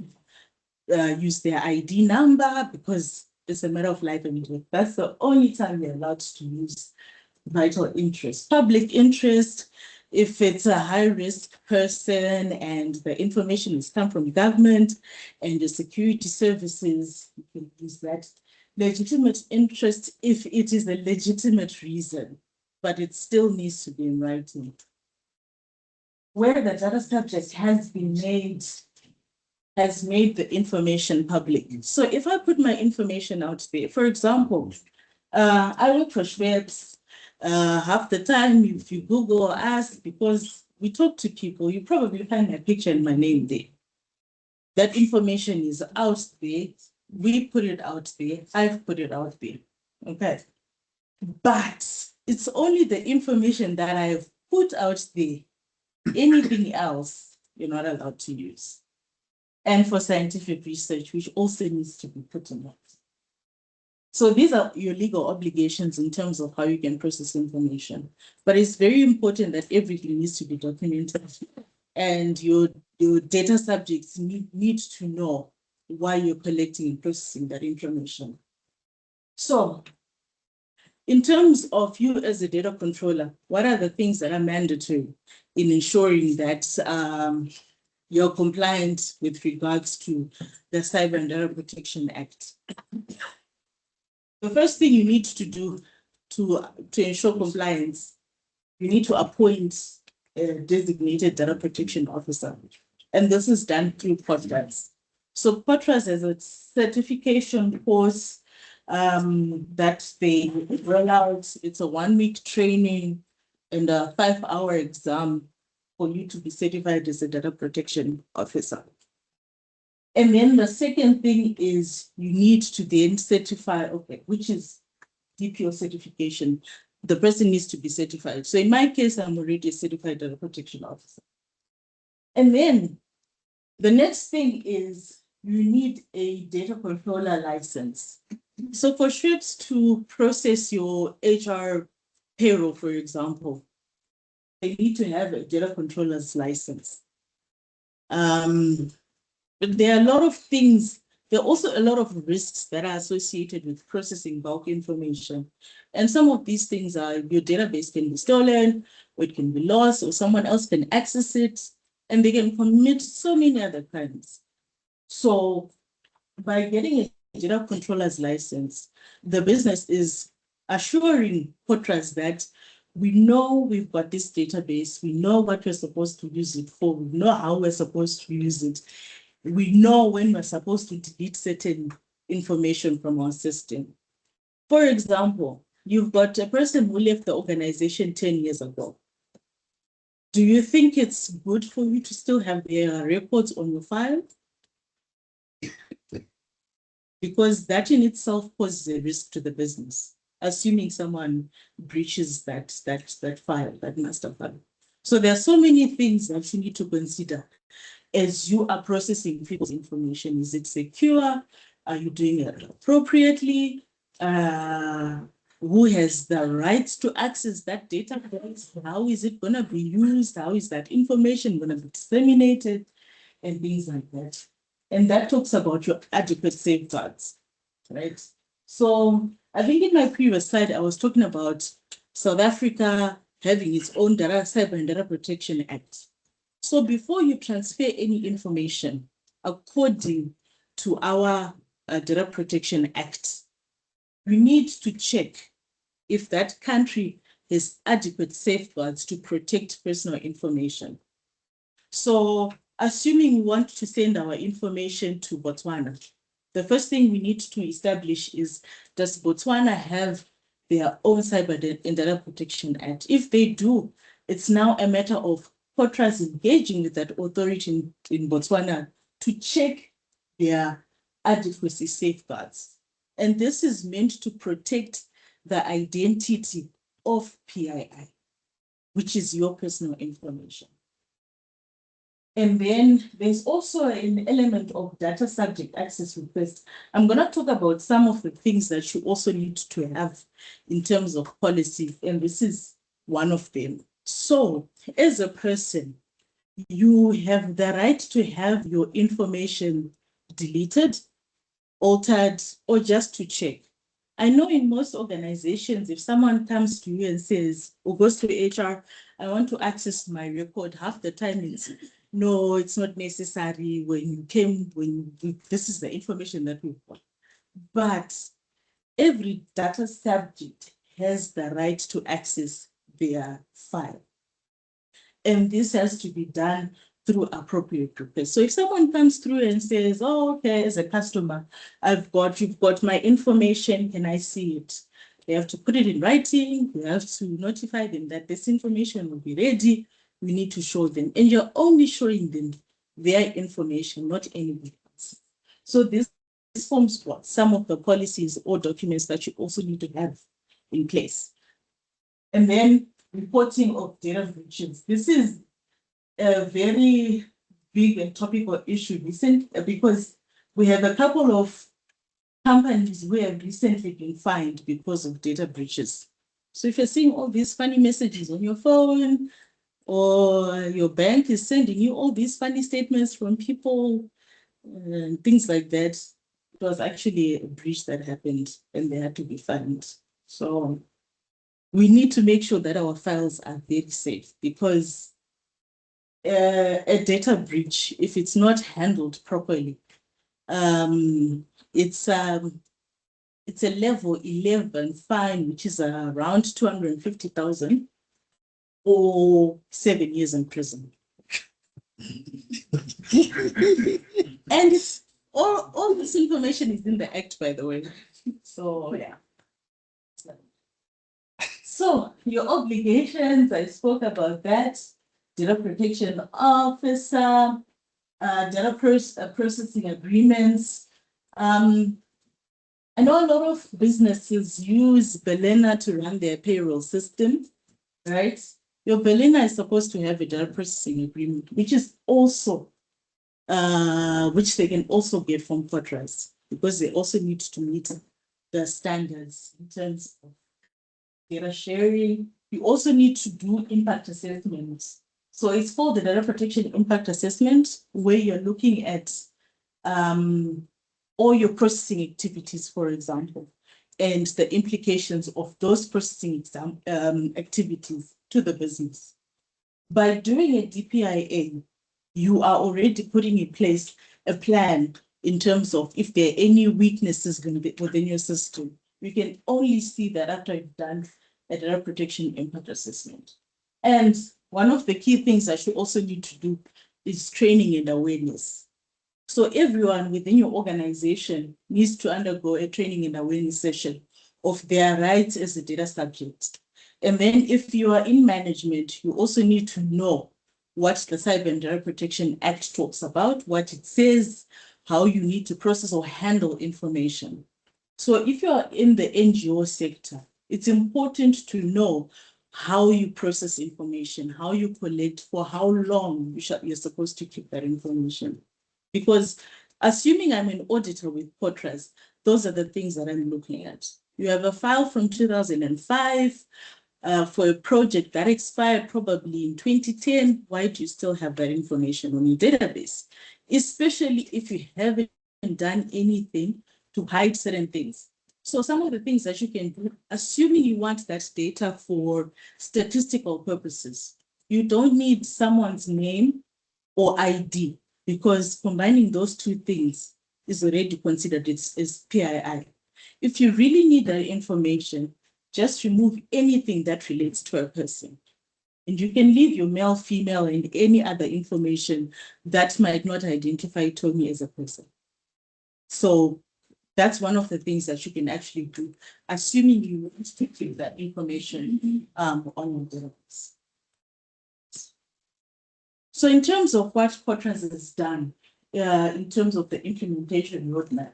use their ID number because it's a matter of life and death. That's the only time you're allowed to use vital interest. Public interest, if it's a high-risk person and the information has come from government and the security services, you can use that. Legitimate interest, if it is a legitimate reason, but it still needs to be in writing. Where the data subject has made the information public. So if I put my information out there, for example, I work for Schweppes. Half the time, if you Google or ask, because we talk to people, you probably find my picture and my name there. That information is out there. We put it out there. I've put it out there. Okay. But it's only the information that I've put out there. Anything else, you're not allowed to use. And for scientific research, which also needs to be put in that. So these are your legal obligations in terms of how you can process information. But it's very important that everything needs to be documented. And your data subjects need to know why you're collecting and processing that information. So in terms of you as a data controller, what are the things that are mandatory in ensuring that you're compliant with regards to the Cyber and Data Protection Act? The first thing you need to do to ensure compliance, you need to appoint a designated data protection officer. And this is done through POTRAS. So POTRAS has a certification course that they roll out. It's a 1-week training and a 5-hour exam for you to be certified as a data protection officer. And then the second thing is you need to then certify, okay, which is DPO certification. The person needs to be certified. So in my case, I'm already a certified data protection officer. And then the next thing is you need a data controller license. So for Schweppes to process your HR payroll, for example, they need to have a data controller's license. But there are a lot of things, there are also a lot of risks that are associated with processing bulk information. And some of these things are your database can be stolen, or it can be lost, or someone else can access it, and they can commit so many other crimes. So by getting a data controller's license, the business is assuring POTRAS that we know we've got this database, we know what we're supposed to use it for, we know how we're supposed to use it, we know when we're supposed to delete certain information from our system. For example, you've got a person who left the organization 10 years ago. Do you think it's good for you to still have their records on your file? Because that in itself poses a risk to the business, assuming someone breaches that file, that master file. So there are so many things that you need to consider as you are processing people's information. Is it secure? Are you doing it appropriately? Who has the rights to access that database? How is it going to be used? How is that information going to be disseminated? And things like that. And that talks about your adequate safeguards, right? So I think in my previous slide, I was talking about South Africa having its own Cyber and Data Protection Act. So before you transfer any information, according to our Data Protection Act, you need to check if that country has adequate safeguards to protect personal information. So assuming we want to send our information to Botswana, the first thing we need to establish is, does Botswana have their own Cyber and Data Protection Act? If they do, it's now a matter of POTRAS engaging with that authority in Botswana to check their adequacy safeguards. And this is meant to protect the identity of PII, which is your personal information. And then there's also an element of data subject access request. I'm going to talk about some of the things that you also need to have in terms of policy, and this is one of them. So as a person, you have the right to have your information deleted, altered, or just to check. I know in most organizations, if someone comes to you and says, or goes to HR, I want to access my record, half the time it's, no, it's not necessary. This is the information that we've got. But every data subject has the right to access their file. And this has to be done through appropriate requests. So if someone comes through and says, oh, okay, as a customer, you've got my information, can I see it? They have to put it in writing. We have to notify them that this information will be ready. We need to show them. And you're only showing them their information, not anybody else. So this forms what some of the policies or documents that you also need to have in place. And then reporting of data breaches. This is a very big and topical issue because we have a couple of companies who have recently been fined because of data breaches. So if you're seeing all these funny messages on your phone, or your bank is sending you all these funny statements from people and things like that, it was actually a breach that happened and they had to be fined. So we need to make sure that our files are very safe, because a data breach, if it's not handled properly, it's a level 11 fine, which is around 250,000, or 7 years in prison. And it's all this information is in the act, by the way. So yeah. So your obligations, I spoke about that. Data protection officer, data processing agreements. I know a lot of businesses use Belena to run their payroll system, right? Your Belena is supposed to have a data processing agreement, which is also, which they can also get from Fortress, because they also need to meet the standards in terms of data sharing. You also need to do impact assessments. So it's called the data protection impact assessment, where you're looking at all your processing activities, for example, and the implications of those processing activities to the business. By doing a DPIA, you are already putting in place a plan in terms of if there are any weaknesses within your system. You can only see that after you've done a data protection impact assessment. And one of the key things that you also need to do is training and awareness. So everyone within your organization needs to undergo a training and awareness session of their rights as a data subject. And then if you are in management, you also need to know what the Cyber and Data Protection Act talks about, what it says, how you need to process or handle information. So if you are in the NGO sector, it's important to know how you process information, how you collect, for how long you're supposed to keep that information. Because assuming I'm an auditor with Fortress, those are the things that I'm looking at. You have a file from 2005 for a project that expired probably in 2010. Why do you still have that information on your database? Especially if you haven't done anything to hide certain things. So some of the things that you can do, assuming you want that data for statistical purposes, you don't need someone's name or ID, because combining those two things is already considered as PII. If you really need that information, just remove anything that relates to a person. And you can leave your male, female, and any other information that might not identify Tommy as a person. So that's one of the things that you can actually do, assuming you want to keep that information on your database. So in terms of what Fortress has done, in terms of the implementation roadmap,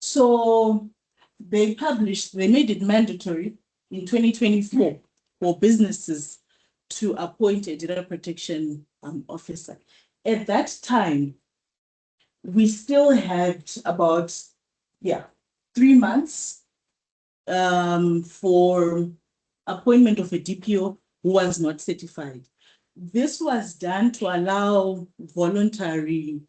so they made it mandatory in 2024 for businesses to appoint a data protection officer. At that time, we still had about 3 months for appointment of a DPO who was not certified. This was done to allow voluntary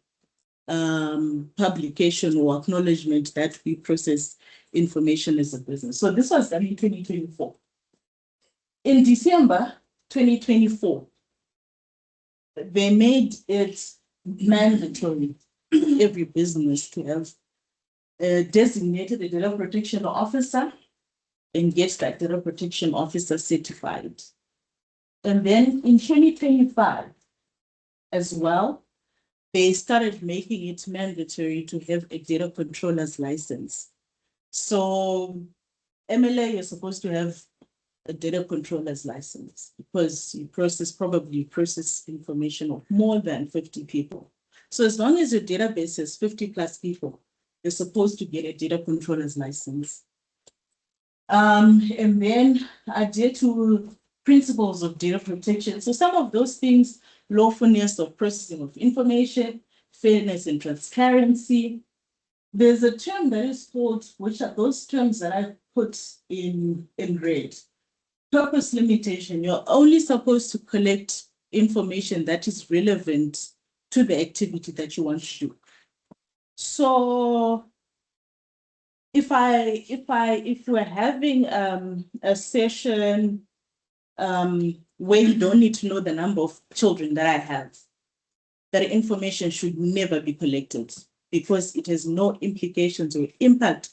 publication or acknowledgement that we process information as a business. So this was done in 2024. In December 2024, they made it mandatory every business to have designated a data protection officer and get that data protection officer certified. And then in 2025 as well, they started making it mandatory to have a data controller's license. So MLA, you're supposed to have a data controller's license because you probably process information of more than 50 people. So as long as your database has 50 plus people, you're supposed to get a data controller's license. And then adhere to principles of data protection. So some of those things, lawfulness of processing of information, fairness and transparency. There's a term that is called, which are those terms that I put in red. Purpose limitation. You're only supposed to collect information that is relevant to the activity that you want to do. So if we're having a session where you don't need to know the number of children that I have, that information should never be collected because it has no implications or impact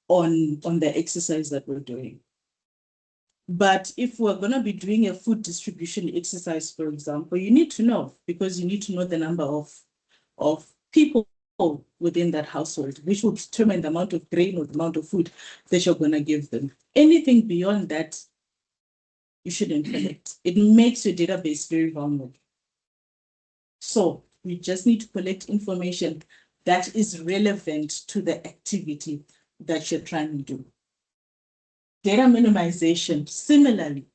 on the exercise that we're doing. But if we're going to be doing a food distribution exercise, for example, you need to know, because you need to know the number of people within that household, which will determine the amount of grain or the amount of food that you're going to give them. Anything beyond that, you shouldn't collect. It makes your database very vulnerable. So we just need to collect information that is relevant to the activity that you're trying to do. Data minimization, similarly,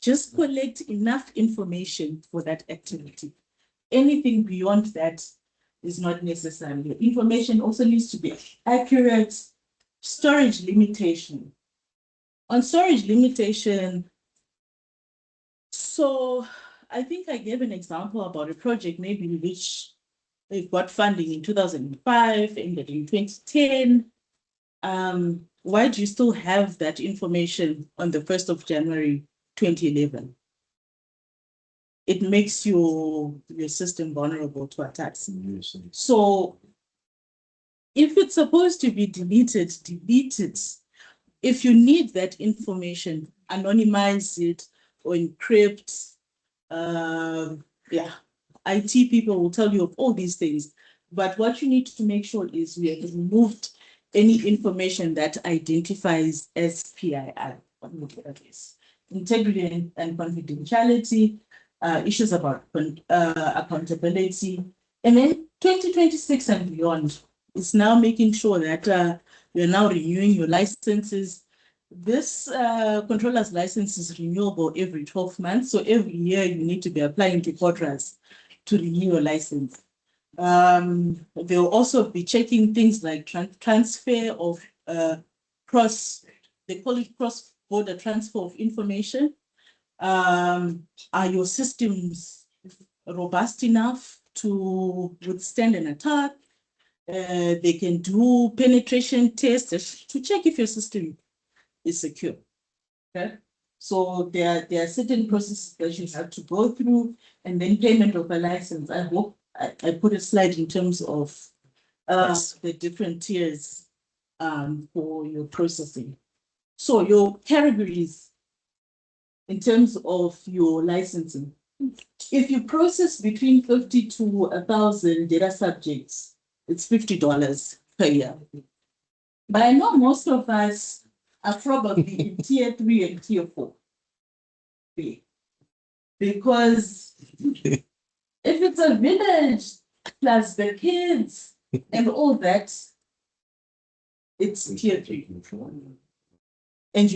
just collect enough information for that activity. Anything beyond that is not necessary. Information also needs to be accurate. Storage limitation. On storage limitation, so I think I gave an example about a project maybe which they got funding in 2005, ended in 2010. Why do you still have that information on the 1st of January 2011? It makes your system vulnerable to attacks. So if it's supposed to be deleted, delete it. If you need that information, anonymize it or encrypt. IT people will tell you of all these things. But what you need to make sure is we have removed any information that identifies as PII on the database. Integrity and confidentiality, issues about accountability. And then 2026 and beyond is now making sure that you're now renewing your licenses. This controller's license is renewable every 12 months. So every year you need to be applying to QuadRAS to renew your license. They'll also be checking things like transfer of they call it cross-border transfer of information. Are your systems robust enough to withstand an attack? They can do penetration tests to check if your system is secure. Okay. So there are certain processes that you have to go through, and then payment of a license. I hope I put a slide in terms of the different tiers for your processing. So your categories in terms of your licensing. If you process between 50 to 1,000 data subjects, it's $50 per year. But I know most of us are probably in tier 3 and tier 4. Because if it's a village plus the kids and all that, it's tier 3. And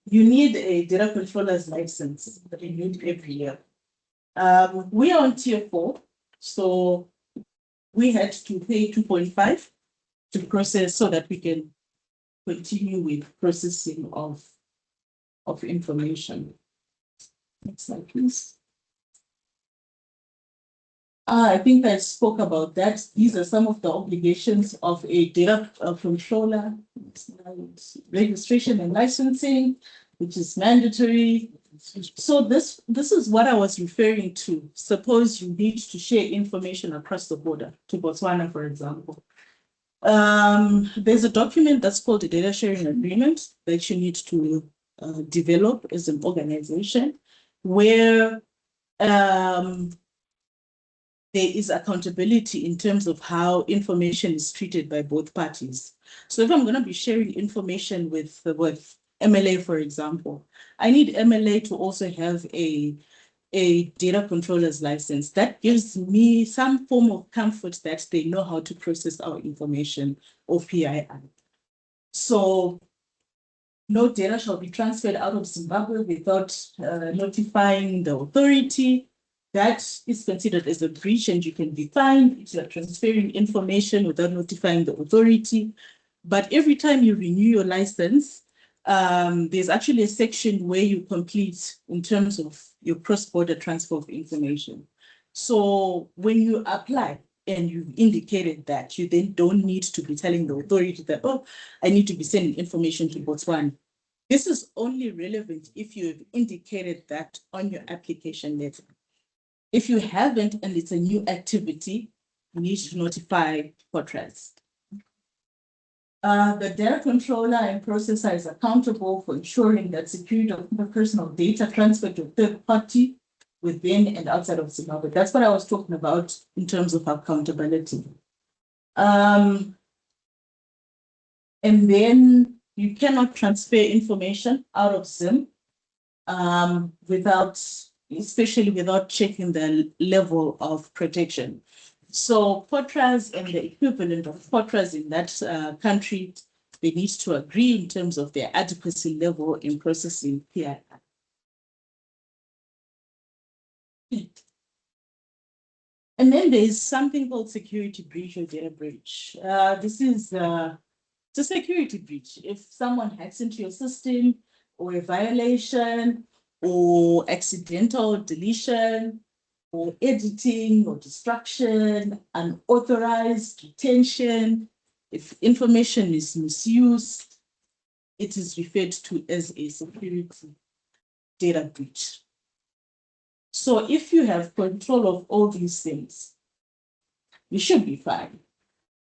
you need a data controller's license renewed every year. We are on tier 4, so we had to pay 2.5 to process so that we can continue with processing of information. Next slide, please. I think I spoke about that. These are some of the obligations of a data controller. Registration and licensing, which is mandatory. So this is what I was referring to. Suppose you need to share information across the border to Botswana, for example. There's a document that's called a data sharing agreement that you need to develop as an organization, where there is accountability in terms of how information is treated by both parties. So if I'm going to be sharing information with MLA, for example, I need MLA to also have a data controller's license. That gives me some form of comfort that they know how to process our information of PII. So no data shall be transferred out of Zimbabwe without notifying the authority. That is considered as a breach, and you can be fined if you are transferring information without notifying the authority. But every time you renew your license, there's actually a section where you complete in terms of your cross-border transfer of information. So when you apply, and you've indicated that, you then don't need to be telling the authority that, oh, I need to be sending information to Botswana. This is only relevant if you have indicated that on your application letter. If you haven't and it's a new activity, you need to notify Fortress. The data controller and processor is accountable for ensuring that security of personal data transferred to a third party within and outside of Zimbabwe. That's what I was talking about in terms of accountability. And then you cannot transfer information out of Zim especially without checking the level of protection. So Fortress and the equivalent of Fortress in that country, they need to agree in terms of their adequacy level in processing PII. And then there is something called security breach or data breach. This is a security breach. If someone hacks into your system, or a violation, or accidental deletion, or editing or destruction, unauthorized retention, if information is misused, it is referred to as a security data breach. So if you have control of all these things, you should be fine.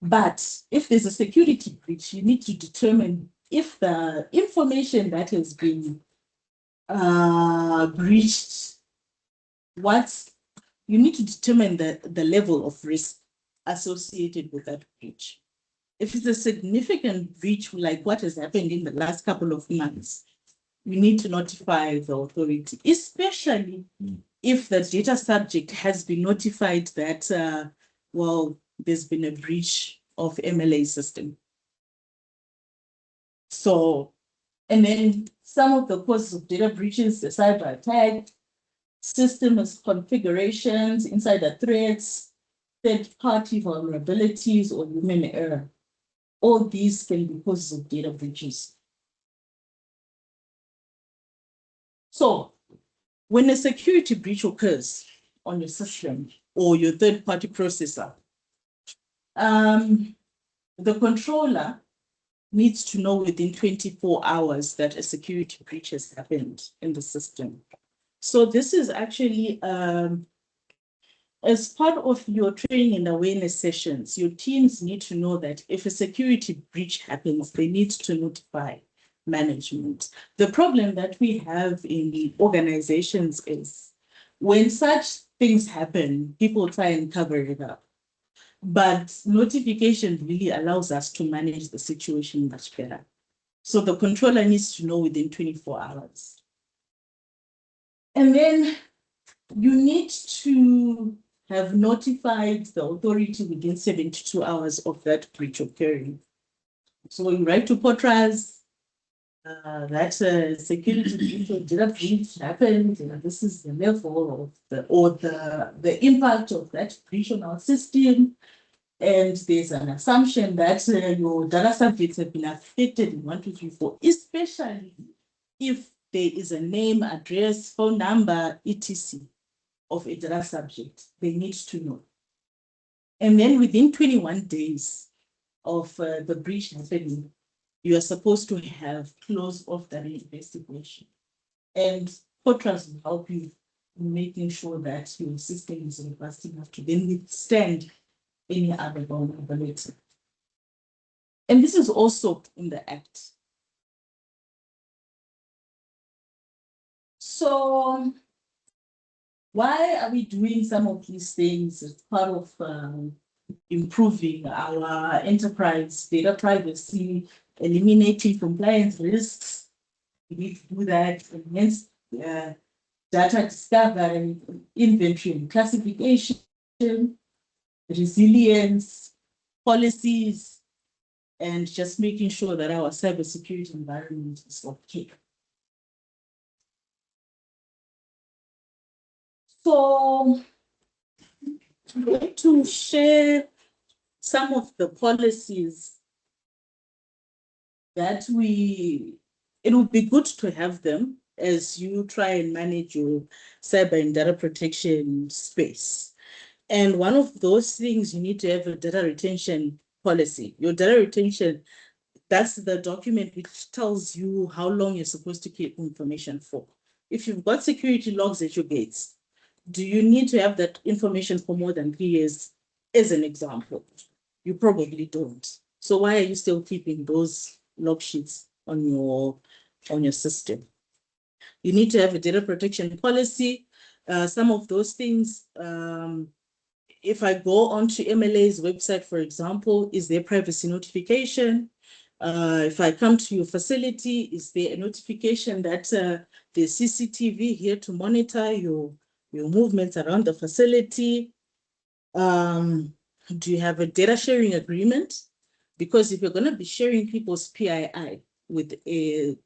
But if there's a security breach, you need to determine if the information that has been breached, you need to determine the level of risk associated with that breach. If it's a significant breach, like what has happened in the last couple of months, you need to notify the authority, especially if the data subject has been notified that, well, there's been a breach of MLA system. So, and then some of the causes of data breaches, the cyber attack, system configurations, insider threats, third-party vulnerabilities, or human error. All these can be causes of data breaches. So, when a security breach occurs on your system or your third-party processor, the controller needs to know within 24 hours that a security breach has happened in the system. So this is actually, as part of your training and awareness sessions, your teams need to know that if a security breach happens, they need to notify management. The problem that we have in the organizations is when such things happen, people try and cover it up. But notification really allows us to manage the situation much better. So the controller needs to know within 24 hours. And then you need to have notified the authority within 72 hours of that breach occurring. So you write to Fortress, that security breach or data breach happened, this is the level of the impact of that breach on our system. And there's an assumption that your data subjects have been affected in 1, 2, 3, 4, especially if there is a name, address, phone number, etc. of a data subject. They need to know. And then within 21 days of the breach happening, you are supposed to have closed off that investigation. And Fortress will help you in making sure that your system is robust enough to then withstand any other vulnerability. And this is also in the Act. So why are we doing some of these things as part of improving our enterprise data privacy, eliminating compliance risks? We need to do that, enhance data discovery, inventory and classification, resilience, policies, and just making sure that our cybersecurity environment is okay. So I'm going to share some of the policies that it would be good to have them as you try and manage your cyber and data protection space. And one of those things, you need to have a data retention policy. Your data retention, that's the document which tells you how long you're supposed to keep information for. If you've got security logs at your gates, do you need to have that information for more than 3 years? As an example, you probably don't. So why are you still keeping those log sheets on your system? You need to have a data protection policy. Some of those things, if I go onto MLA's website, for example, is there privacy notification? If I come to your facility, is there a notification that there's CCTV here to monitor your movements around the facility? Do you have a data sharing agreement? Because if you're going to be sharing people's PII with a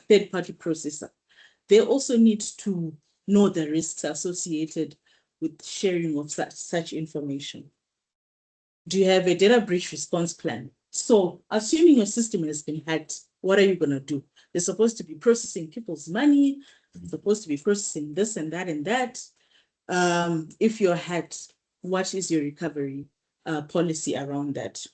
third-party processor, they also need to know the risks associated with sharing of such information. Do you have a data breach response plan? So assuming your system has been hacked, what are you going to do? They're supposed to be processing people's money, supposed to be processing this and that and that. If you're hacked, what is your recovery policy around that?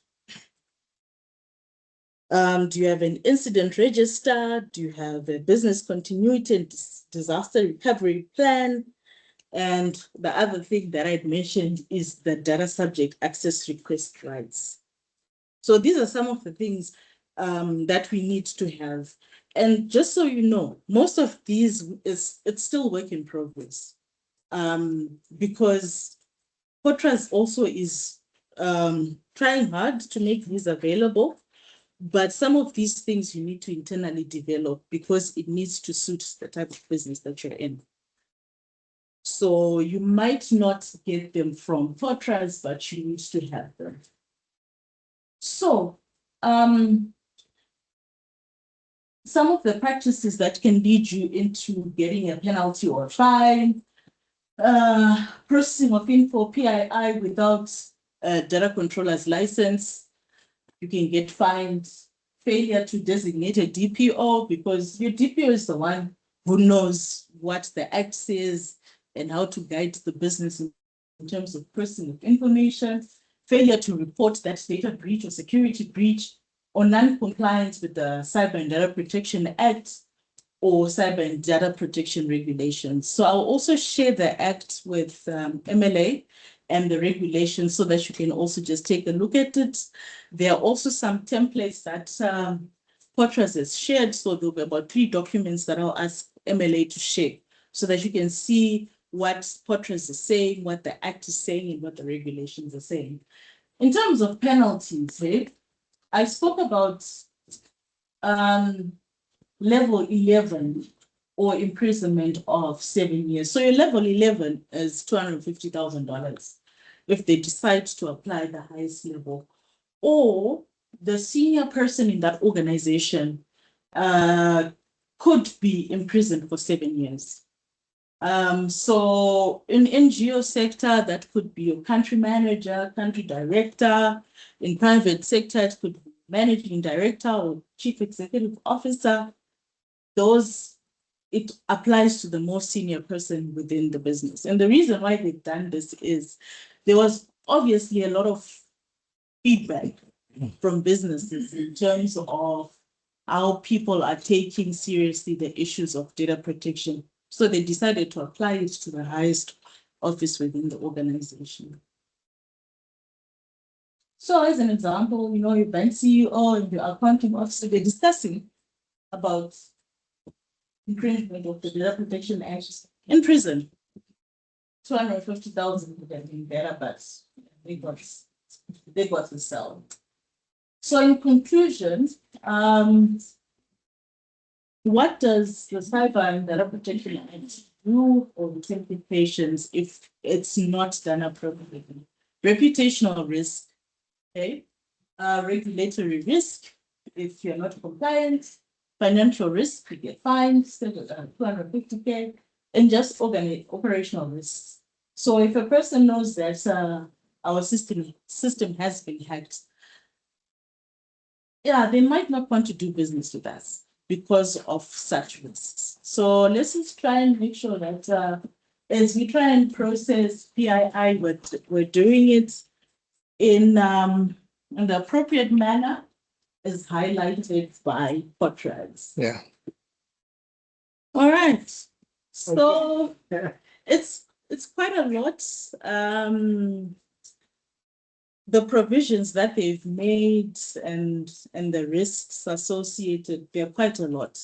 Do you have an incident register? Do you have a business continuity and disaster recovery plan? And the other thing that I'd mentioned is the data subject access request rights. So these are some of the things that we need to have. And just so you know, most of these it's still work in progress. Because Fortras also is trying hard to make these available. But some of these things you need to internally develop because it needs to suit the type of business that you're in. So you might not get them from Fortras, but you need to have them. So some of the practices that can lead you into getting a penalty or a fine, processing of info PII without a data controller's license, you can get fined. Failure to designate a DPO, because your DPO is the one who knows what the act says and how to guide the business in terms of processing of information. Failure to report that data breach or security breach or non-compliance with the Cyber and Data Protection Act or Cyber and Data Protection Regulations. So I'll also share the act with MLA and the regulations so that you can also just take a look at it. There are also some templates that Fortras has shared. So there'll be about 3 documents that I'll ask MLA to share so that you can see what Fortras is saying, what the act is saying, and what the regulations are saying. In terms of penalties, I spoke about level 11 or imprisonment of 7 years. So your level 11 is $250,000 if they decide to apply the highest level, or the senior person in that organization could be imprisoned for 7 years. So in NGO sector, that could be your country manager, country director. In private sector, it could be managing director or chief executive officer. It applies to the most senior person within the business. And the reason why they've done this is there was obviously a lot of feedback from businesses in terms of how people are taking seriously the issues of data protection. So they decided to apply it to the highest office within the organization. So as an example, your bank CEO and your accounting officer, they're discussing about infringement of the Data Protection Act in prison. 250,000 would have been better, but they got the cell. So in conclusion, what does the Cyber and Data Protection Act do for detective patients if it's not done appropriately? Reputational risk, regulatory risk if you're not compliant, financial risk, you get fined, 250K, and just operational risks. So if a person knows that our system has been hacked, they might not want to do business with us because of such risks. So let's just try and make sure that as we try and process PII, we're doing it in the appropriate manner, as highlighted by Potras. Yeah. All right. So Yeah. it's quite a lot. The provisions that they've made and the risks associated, they're quite a lot.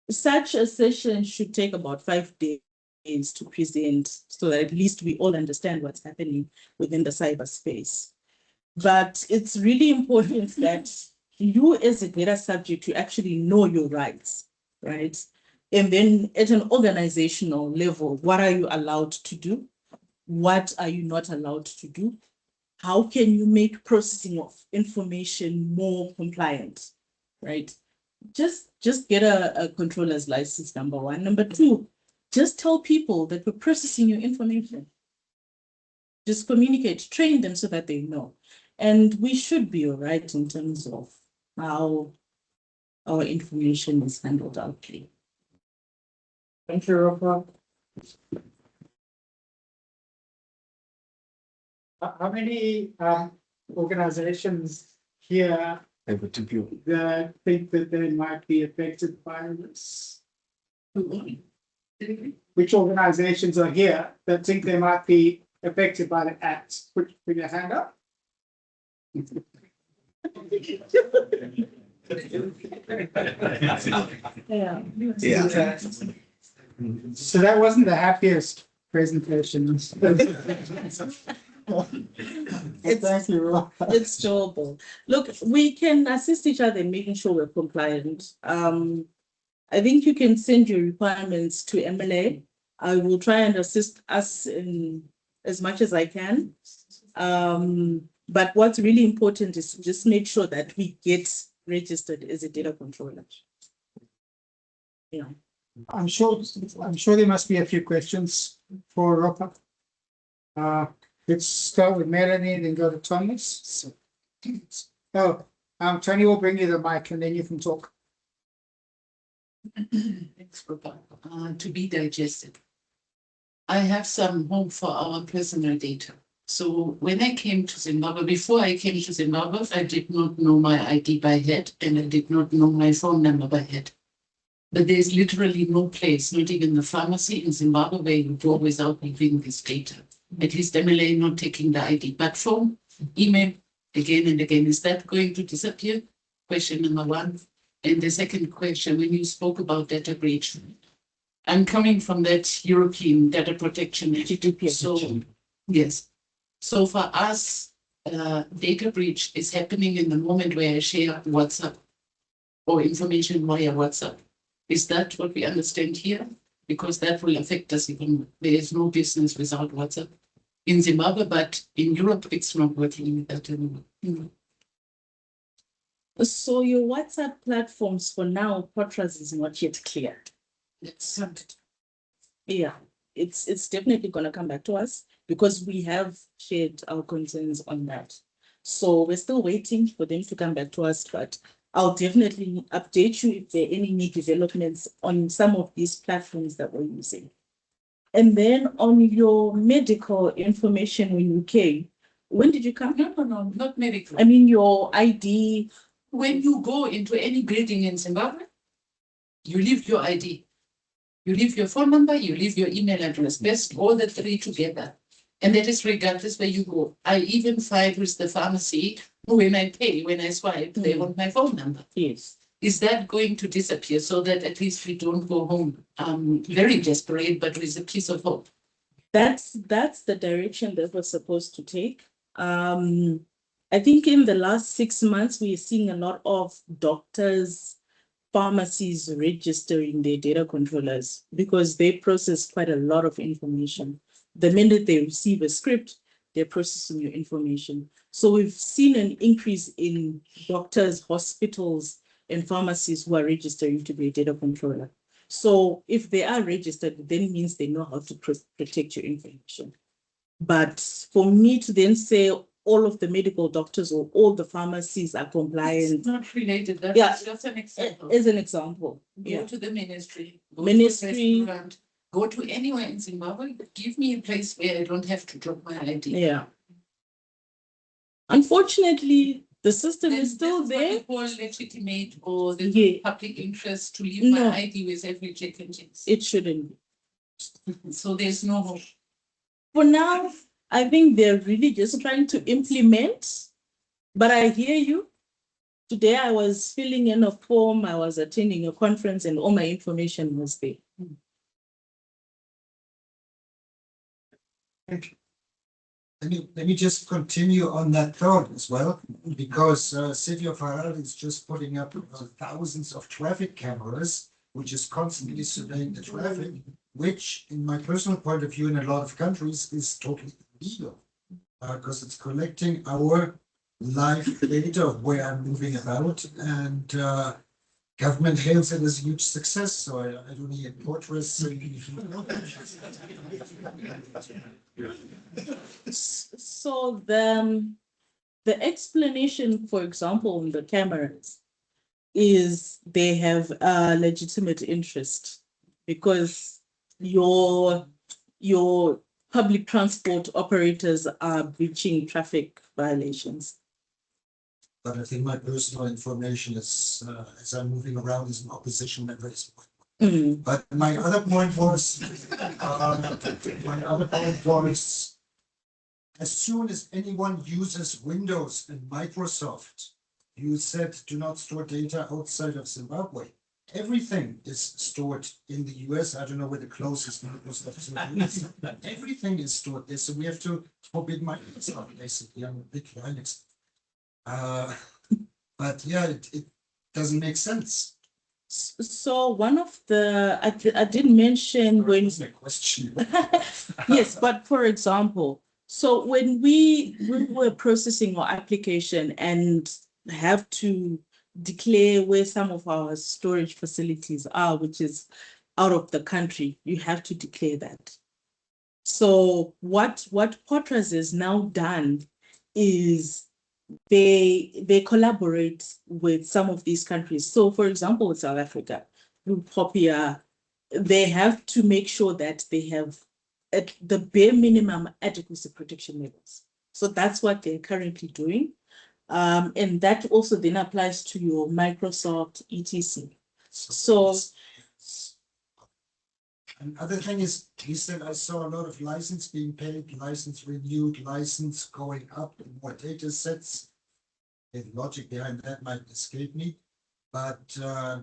Such a session should take about 5 days to present, so that at least we all understand what's happening within the cyberspace. But it's really important that you as a data subject, you actually know your rights, right? And then at an organizational level, what are you allowed to do? What are you not allowed to do? How can you make processing of information more compliant, right? Just get a controller's license, number one. Number two, just tell people that we're processing your information. Just communicate, train them so that they know. And we should be all right in terms of how our information is handled out there. Thank you, Ropa. How many organizations here that think that they might be affected by this? Which organizations are here that think they might be affected by the act? Put your hand up. Yeah. So that wasn't the happiest presentation. Thank you, Rob. It's doable. Look, we can assist each other in making sure we're compliant. I think you can send your requirements to MLA. I will try and assist us in as much as I can. But what's really important is to just make sure that we get registered as a data controller. Yeah. I'm sure there must be a few questions for Ropa. Let's start with Melanie, then go to Thomas. Oh, Tony will bring you the mic and then you can talk. Thanks, Rupa. To be digested. I have some hope for our personal data. So when I came to Zimbabwe, before I came to Zimbabwe, I did not know my ID by head and I did not know my phone number by head. But there's literally no place, not even the pharmacy in Zimbabwe, where you go without leaving this data. At least MLA not taking the ID. But phone, email, again and again, is that going to disappear? Question number one. And the second question, when you spoke about data breach, I'm coming from that European Data Protection Act. So, yes. So for us, data breach is happening in the moment where I share WhatsApp or information via WhatsApp. Is that what we understand here? Because that will affect us even. There is no business without WhatsApp in Zimbabwe, but in Europe, it's not working with that anymore. So your WhatsApp platforms for now, Potras is not yet cleared. Yeah, it's definitely going to come back to us because we have shared our concerns on that. So we're still waiting for them to come back to us, but I'll definitely update you if there are any new developments on some of these platforms that we're using. And then on your medical information when you came, when did you come? No, not medical. I mean your ID. When you go into any building in Zimbabwe, you leave your ID. You leave your phone number, you leave your email address, best all the three together. And that is regardless where you go. I even fight with the pharmacy when I pay, when I swipe, they want my phone number. Yes. Is that going to disappear so that at least we don't go home very desperate, but with a piece of hope? That's the direction that we're supposed to take. I think in the last 6 months, we're seeing a lot of doctors, pharmacies registering their data controllers because they process quite a lot of information. The minute they receive a script, they're processing your information. So we've seen an increase in doctors, hospitals, and pharmacies who are registering to be a data controller. So if they are registered, then it means they know how to protect your information. But for me to then say all of the medical doctors or all the pharmacies are compliant. It's not related, that's Yeah. just an example. As an example. Go to the ministry. Go Ministry. To a restaurant, go to anywhere in Zimbabwe, give me a place where I don't have to drop my ID. Yeah. Unfortunately, the system is still there. Call legitimate or the Yeah. public interest to leave No. my ID with every check and checks. It shouldn't be. So there's no hope. For now, I think they're really just trying to implement, but I hear you. Today I was filling in a form, I was attending a conference and all my information was there. Let me just continue on that thought as well, because City of Harare is just putting up thousands of traffic cameras, which is constantly surveying the traffic, which in my personal point of view in a lot of countries is totally illegal. Because it's collecting our live data of where I'm moving about, and government hails it as a huge success, so I don't need portraits. So the explanation, for example, on the cameras is they have a legitimate interest because your public transport operators are breaching traffic violations. But I think my personal information is, as I'm moving around, is an opposition member. But my other point was, as soon as anyone uses Windows and Microsoft, you said do not store data outside of Zimbabwe. Everything is stored in the US. I don't know where the closest Microsoft is. Everything is stored there. So we have to forbid Microsoft, basically. I'm a big Linux. But yeah, it doesn't make sense. So one of the, I did mention when. That's my question. Yes, but for example, so when we were processing our application and have to declare where some of our storage facilities are, which is out of the country, you have to declare that. So what Potras has now done is they collaborate with some of these countries. So for example, with South Africa, through Popia, they have to make sure that they have at the bare minimum adequacy protection levels. So that's what they're currently doing. And that also then applies to your Microsoft etc. So another thing is, he said, I saw a lot of license being paid, license renewed, license going up, more data sets. The logic behind that might escape me, but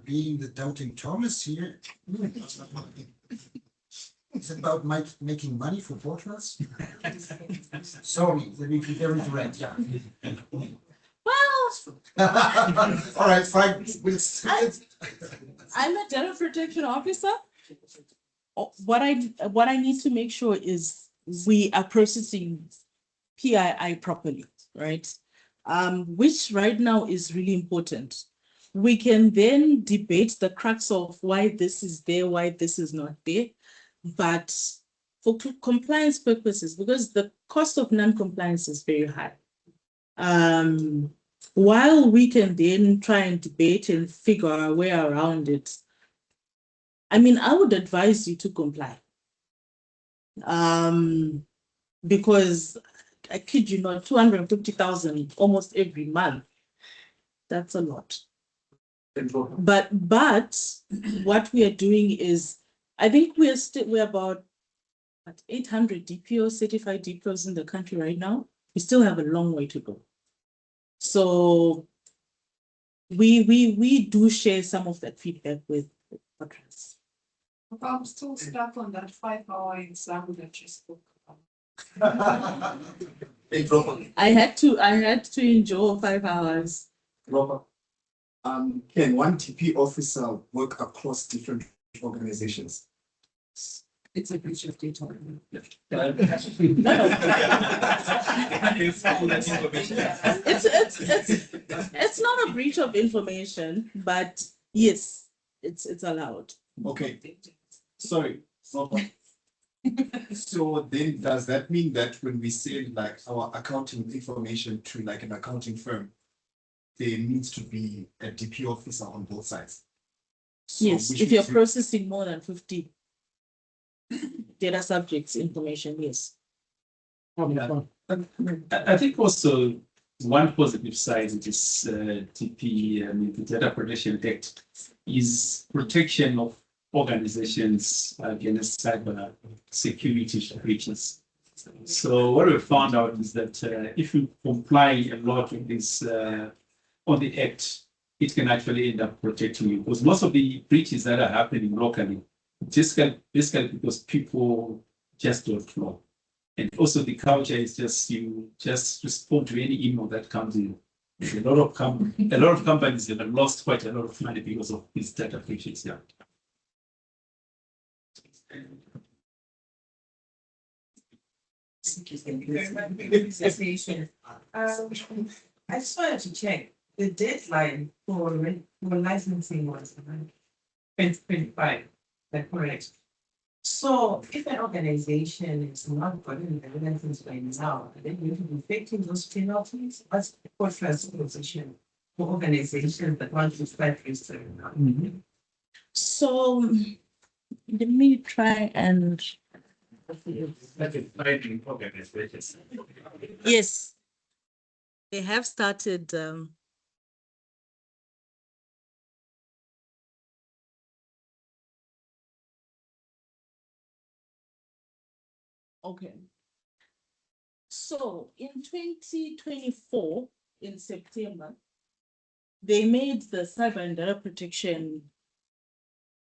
being the doubting Thomas here, is it about making money for portraits? Sorry, let me be very direct. Yeah. well, all right, fine. I'm a data protection officer. What I need to make sure is we are processing PII properly, right? Which right now is really important. We can then debate the crux of why this is there, why this is not there. But for compliance purposes, because the cost of non-compliance is very high. While we can then try and debate and figure our way around it, I mean, I would advise you to comply. Because I kid you not, 250,000 almost every month. That's a lot. But what we are doing is, I think we're about 800 DPOs, certified DPOs in the country right now. We still have a long way to go. So we do share some of that feedback with partners. I'm still stuck on that 5-hour exam that you spoke about. I had to endure 5 hours. Robert, can one TP officer work across different organizations? It's a breach of data. It's not a breach of information, but yes, it's allowed. Okay. Sorry, Robert. So then does that mean that when we send like our accounting information to like an accounting firm, there needs to be a DP officer on both sides? So Yes, we if should you're do- processing more than 50 data subjects information, yes. I think also one positive side of this TP, the Data Protection Act, is protection of organizations against cyber security breaches. So what we found out is that if you comply a lot with this on the act, it can actually end up protecting you, because most of the breaches that are happening locally, basically because people just don't know. And also the culture is just you just respond to any email that comes in. A lot of companies have lost quite a lot of money because of these data breaches. Yeah. I just wanted to check the deadline for licensing was 2025, that correct? So if an organization is not getting the license by now, then you will be facing those penalties. What's the Portland's position for organizations that want to start registering now? So let me try and yes, they have started. Okay. So in 2024, in September, they made the Cyber and Data Protection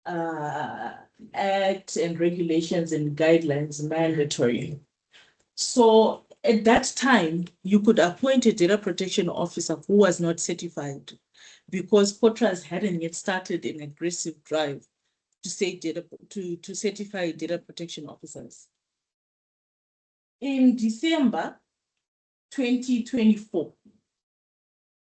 Act and regulations and guidelines mandatory. So at that time, you could appoint a data protection officer who was not certified, because Potras hadn't yet started an aggressive drive to certify data protection officers. In December 2024,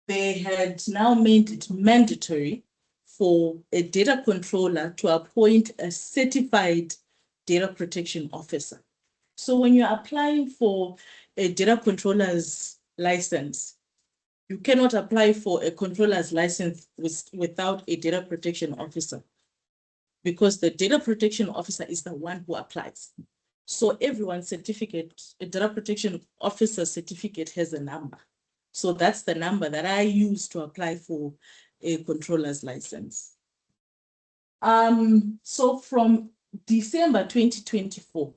they had now made it mandatory for a data controller to appoint a certified data protection officer. So when you're applying for a data controller's license, you cannot apply for a controller's license without a data protection officer, because the data protection officer is the one who applies. So everyone's certificate, a data protection officer certificate, has a number. So that's the number that I use to apply for a controller's license. So from December 2024,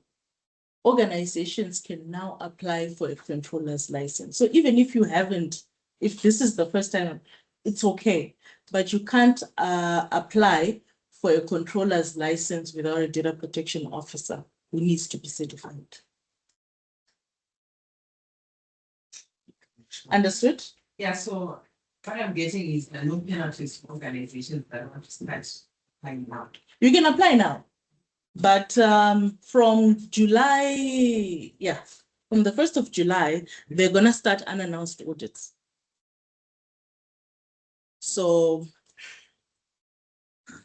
organizations can now apply for a controller's license. So even if you haven't, if this is the first time, it's okay, but you can't apply for a controller's license without a data protection officer who needs to be certified. Understood? Yeah, so what I'm getting is the no penalties for organizations that want to start applying now. You can apply now, but from July, from the 1st of July, they're gonna start unannounced audits. So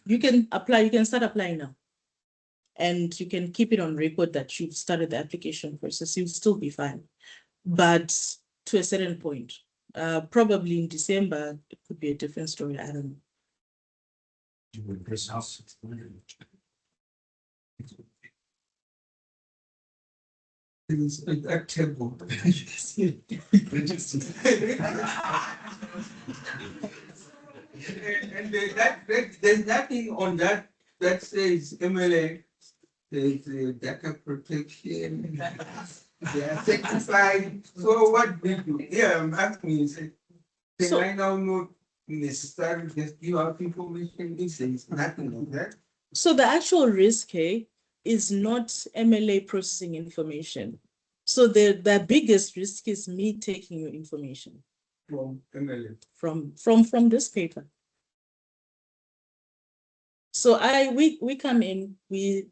you can apply, you can start applying now. And you can keep it on record that you've started the application process, you'll still be fine. But to a certain point, probably in December, it could be a different story, I don't know. It's a table. And there's nothing on that that says MLA, there's data protection. They are certified. So what do you do? Yeah, I'm asking you, can I now not necessarily just give out information if there's nothing on that? So the actual risk is not MLA processing information. So the biggest risk is me taking your information. From MLA. From this paper. So we come in, we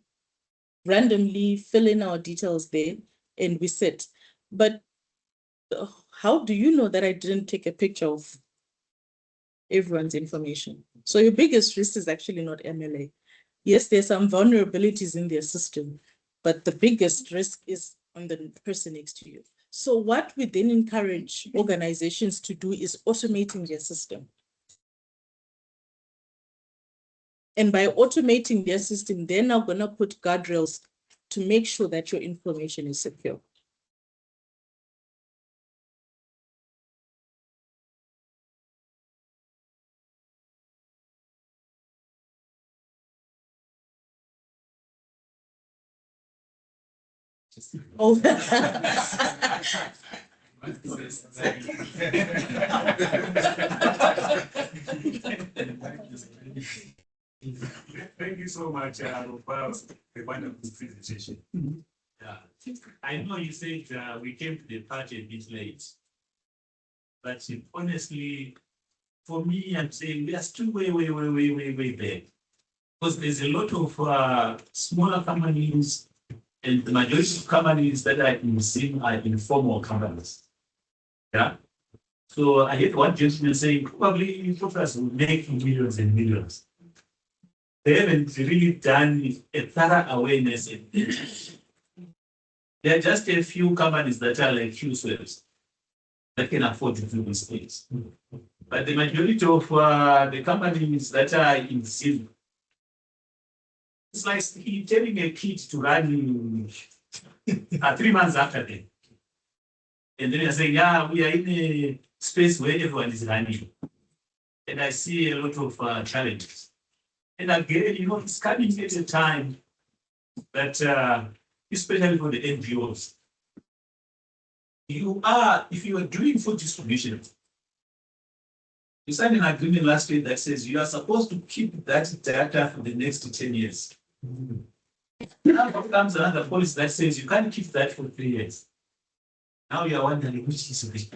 randomly fill in our details there and we sit. But how do you know that I didn't take a picture of everyone's information? So your biggest risk is actually not MLA. Yes, there's some vulnerabilities in their system, but the biggest risk is on the person next to you. So what we then encourage organizations to do is automating their system. And by automating their system, they're now going to put guardrails to make sure that your information is secure. Oh. Thank you so much, for the wonderful presentation. Yeah, I know you said we came to the party a bit late, but honestly, for me, I'm saying we are still way back, because there's a lot of smaller companies, and the majority of companies that are in SIM are informal companies. Yeah. So I heard one gentleman saying probably importers will make millions and millions. They haven't really done a thorough awareness. There are just a few companies that are like Schweppes that can afford to do these things. But the majority of the companies that are in SIM, it's like telling a kid to run 3 months after them. And then you're saying, yeah, we are in a space where everyone is running. And I see a lot of challenges. And again, you know, it's coming at a time that, especially for the NGOs, if you are doing food distribution, you signed an agreement last week that says you are supposed to keep that data for the next 10 years. Now comes another policy that says you can't keep that for 3 years. Now you are wondering which is which.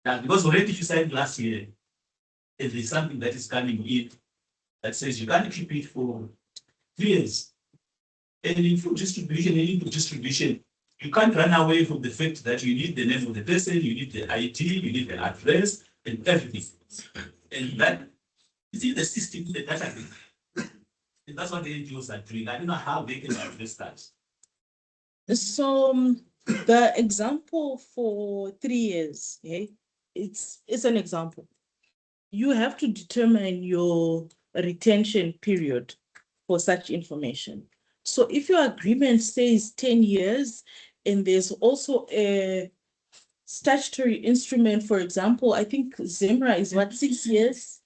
Now, because already you signed last year, and there's something that is coming in that says you can't keep it for 3 years. And in food distribution and input distribution, you can't run away from the fact that you need the name of the person, you need the ID, you need the address, and everything. And that is in the system, the database. And that's what the NGOs are doing. I don't know how they can address that. So the example for 3 years, okay, it's an example. You have to determine your retention period for such information. So if your agreement says 10 years, and there's also a statutory instrument, for example, I think ZIMRA is what, 6 years?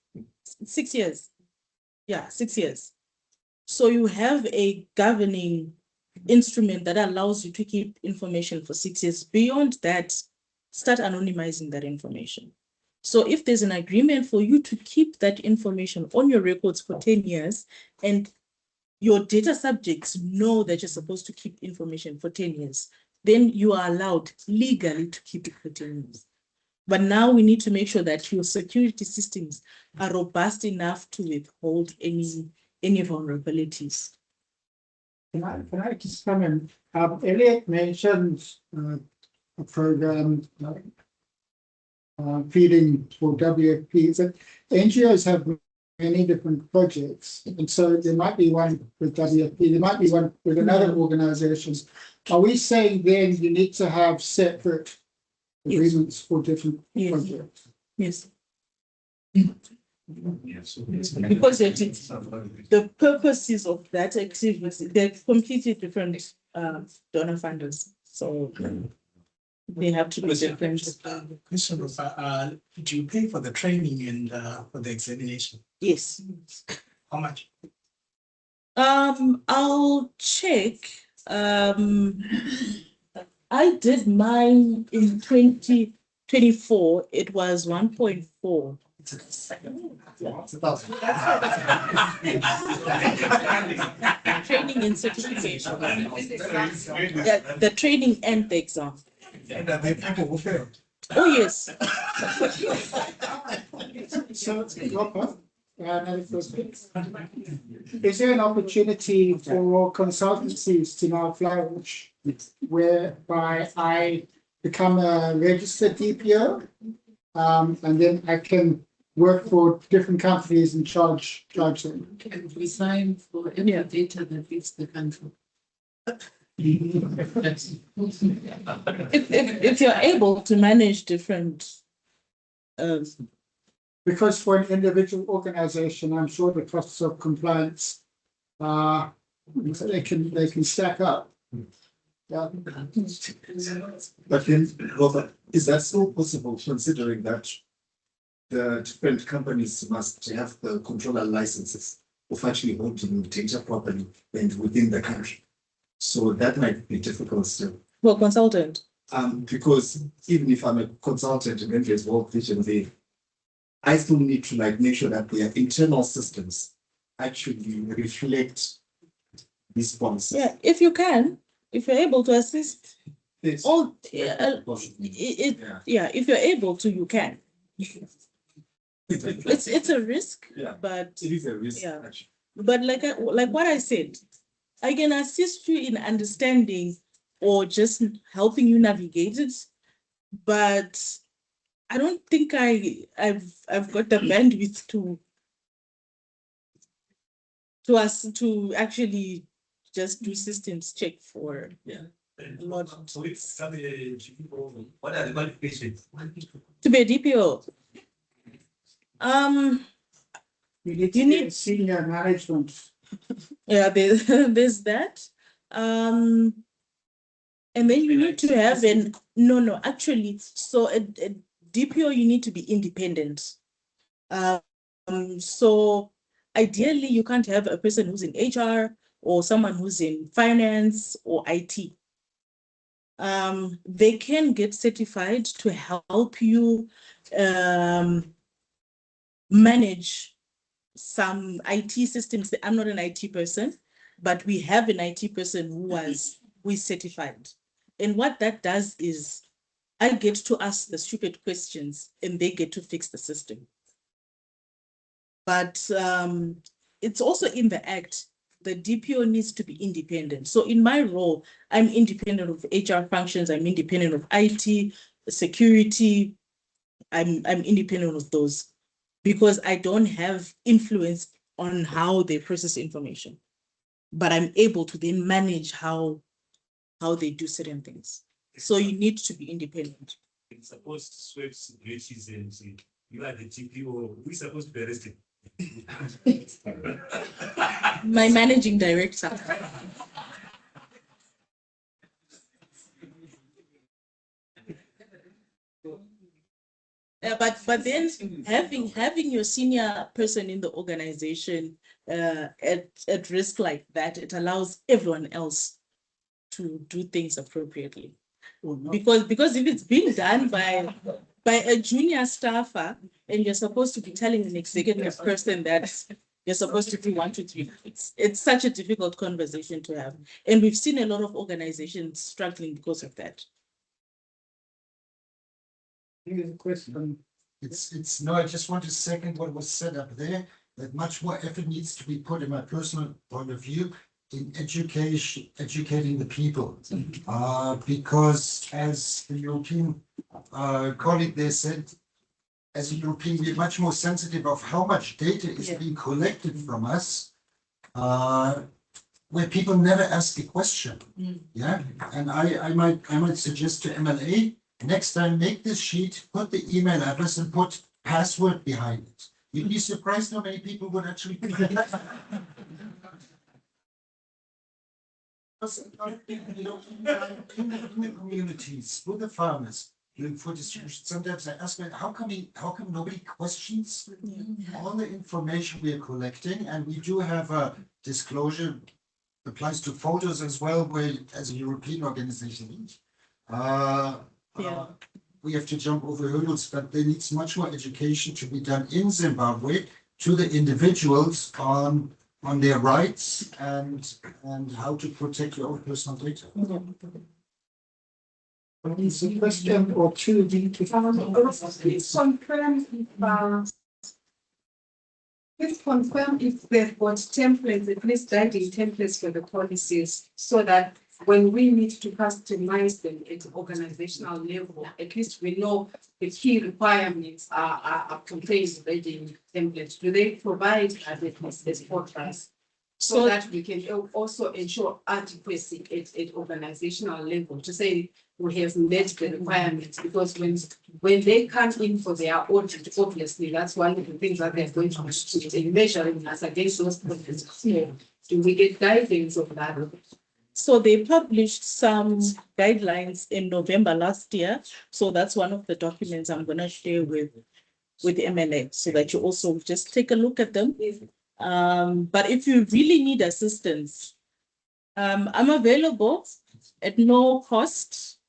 6 years. Yeah, 6 years. So you have a governing instrument that allows you to keep information for 6 years. Beyond that, start anonymizing that information. So if there's an agreement for you to keep that information on your records for 10 years, and your data subjects know that you're supposed to keep information for 10 years, then you are allowed legally to keep it for 10 years. But now we need to make sure that your security systems are robust enough to withhold any vulnerabilities. Can I just come in? Elliot mentioned a program like feeding for WFPs. And NGOs have many different projects, and so there might be one with WFP, there might be one with another organizations. Are we saying then you need to have separate agreements for different projects? Yes. Because the purposes of that activity, they're completely different donor funders. So they have to be different. Question was, do you pay for the training and for the examination? Yes. How much? I'll check. I did mine in 2024. It was 1.4. Training and certification. Yeah, the training and the exam. And are there people who failed? Oh, yes. So, another question. Is there an opportunity for consultancies to now flourish whereby I become a registered DPO and then I can work for different companies and charge them? Can we sign for any data that leaves the country? If you're able to manage different, Because for an individual organization, I'm sure the costs of compliance, they can stack up. Yeah. But then, Robert, is that still possible considering that the different companies must have the controller licenses of actually holding data properly and within the country? So that might be difficult still. well, consultant. Because even if I'm a consultant and then there's World Vision there, I still need to like make sure that their internal systems actually reflect these policies. Yeah, if you can, if you're able to assist, It's- all, Yeah. yeah, if you're able to, you can. It's a risk, Yeah. but It is a risk, Yeah. actually. like what I said, I can assist you in understanding or just helping you navigate it, but I don't think I've got the bandwidth to actually just do systems check for lot. So it's coming, what are the qualifications? To be a DPO. You need You to need- need senior management. Yeah, there's that. And then you need to have no, actually, so a DPO, you need to be independent. So ideally, you can't have a person who's in HR or someone who's in finance or IT. They can get certified to help you manage some IT systems. I'm not an IT person, but we have an IT person who is certified. And what that does is I get to ask the stupid questions and they get to fix the system. But it's also in the act, the DPO needs to be independent. So in my role, I'm independent of HR functions, I'm independent of IT, security, I'm independent of those because I don't have influence on how they process information. But I'm able to then manage how they do certain things. So you need to be independent. Suppose Schweppes glitches and you are the GPO, we're supposed to be arrested. My managing director. Yeah, but then having your senior person in the organization at risk like that, it allows everyone else to do things appropriately. Because if it's being done by a junior staffer and you're supposed to be telling an executive person that you're supposed to do 1, 2, 3, it's such a difficult conversation to have. And we've seen a lot of organizations struggling because of that. Here's a question. It's no, I just want to second what was said up there, that much more effort needs to be put, in my personal point of view, in educating the people. Because as the European colleague there said, as a European, we're much more sensitive of how much data is being collected from us, where people never ask a question. Yeah, and I might suggest to MLA, next time make this sheet, put the email address and put password behind it. You'd be surprised how many people would actually. You know, in the communities, with the farmers, doing food distribution, sometimes I ask me, how come nobody questions all the information we are collecting? And we do have a disclosure, applies to photos as well, where as a European organization, we have to jump over hurdles, but there needs much more education to be done in Zimbabwe to the individuals on their rights and how to protect your own personal data. Is a question or two Please confirm if they've got templates, at least guiding templates for the policies, so that when we need to customize them at organizational level, at least we know the key requirements are contained already in templates. Do they provide at least as for us So that we can also ensure adequacy at organizational level to say we have met the requirements, because when they come in for their audit, obviously that's one of the things that they're going to be measuring us against those processes. Do we get guidance of that? So they published some guidelines in November last year. So that's one of the documents I'm going to share with MLA, so that you also just take a look at them. But if you really need assistance, I'm available at no cost.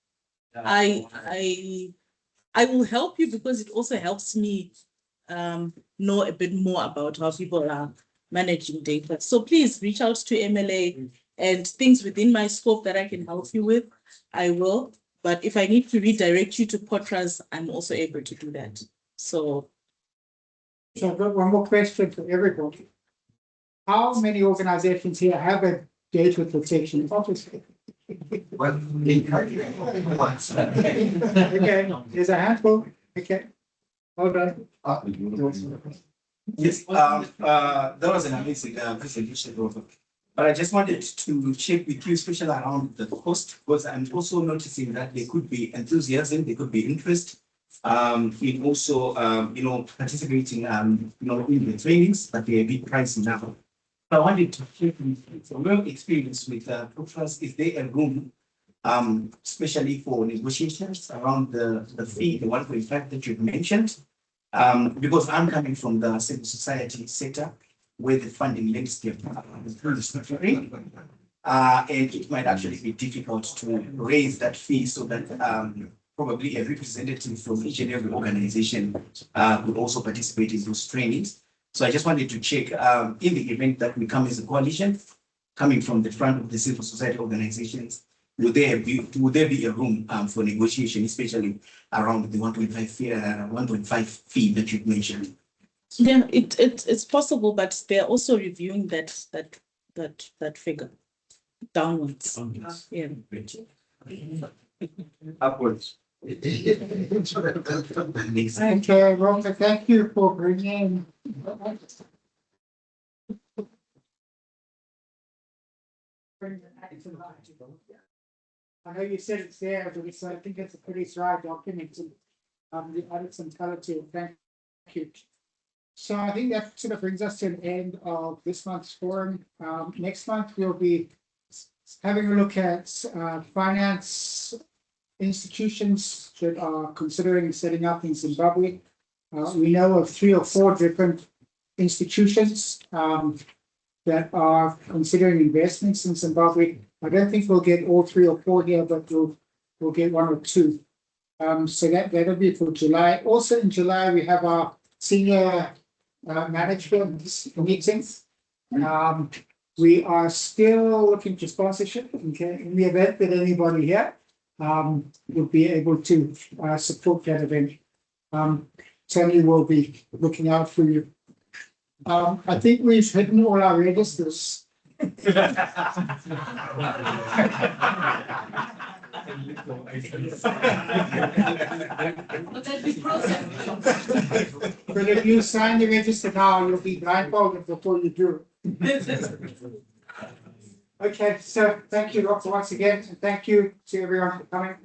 I will help you, because it also helps me know a bit more about how people are managing data. So please reach out to MLA, and things within my scope that I can help you with, I will. But if I need to redirect you to Potras, I'm also able to do that. So I've got one more question for everybody. How many organizations here have a data protection officer? Okay, there's a handful. Okay. Hold on. Yes, that was an amazing presentation, Robert. But I just wanted to check with you, especially around the cost, because I'm also noticing that there could be enthusiasm, there could be interest in also, participating, in the trainings, but they're a bit pricey now. So I wanted to check with you, from your experience with Potras, is there a room, especially for negotiations around the fee, the 1.5 that you've mentioned? Because I'm coming from the civil society sector, where the funding landscape is not free. And it might actually be difficult to raise that fee, so that probably a representative from each and every organization would also participate in those trainings. So I just wanted to check, in the event that we come as a coalition, coming from the front of the civil society organizations, would there be a room for negotiation, especially around the 1.5 fee that you mentioned? yeah, it's possible, but they're also reviewing that figure downwards. Yeah. Upwards. Okay, Rosa, thank you for bringing. I know you said it's there, but I think it's a pretty dry document. You added some color to it. Thank you. So I think that sort of brings us to the end of this month's forum. Next month, we'll be having a look at finance institutions that are considering setting up in Zimbabwe. We know of 3 or 4 different institutions that are considering investments in Zimbabwe. I don't think we'll get all 3 or 4 here, but we'll get 1 or 2. So that'll be for July. Also in July, we have our senior management meetings. We are still looking for sponsorship. Okay, in the event that anybody here will be able to support that event. Tony will be looking out for you. I think we've hidden all our registers. Will if you sign the register now, you'll be blindfolded before you do it. Okay, so thank you, Doctor, once again, and thank you to everyone for coming.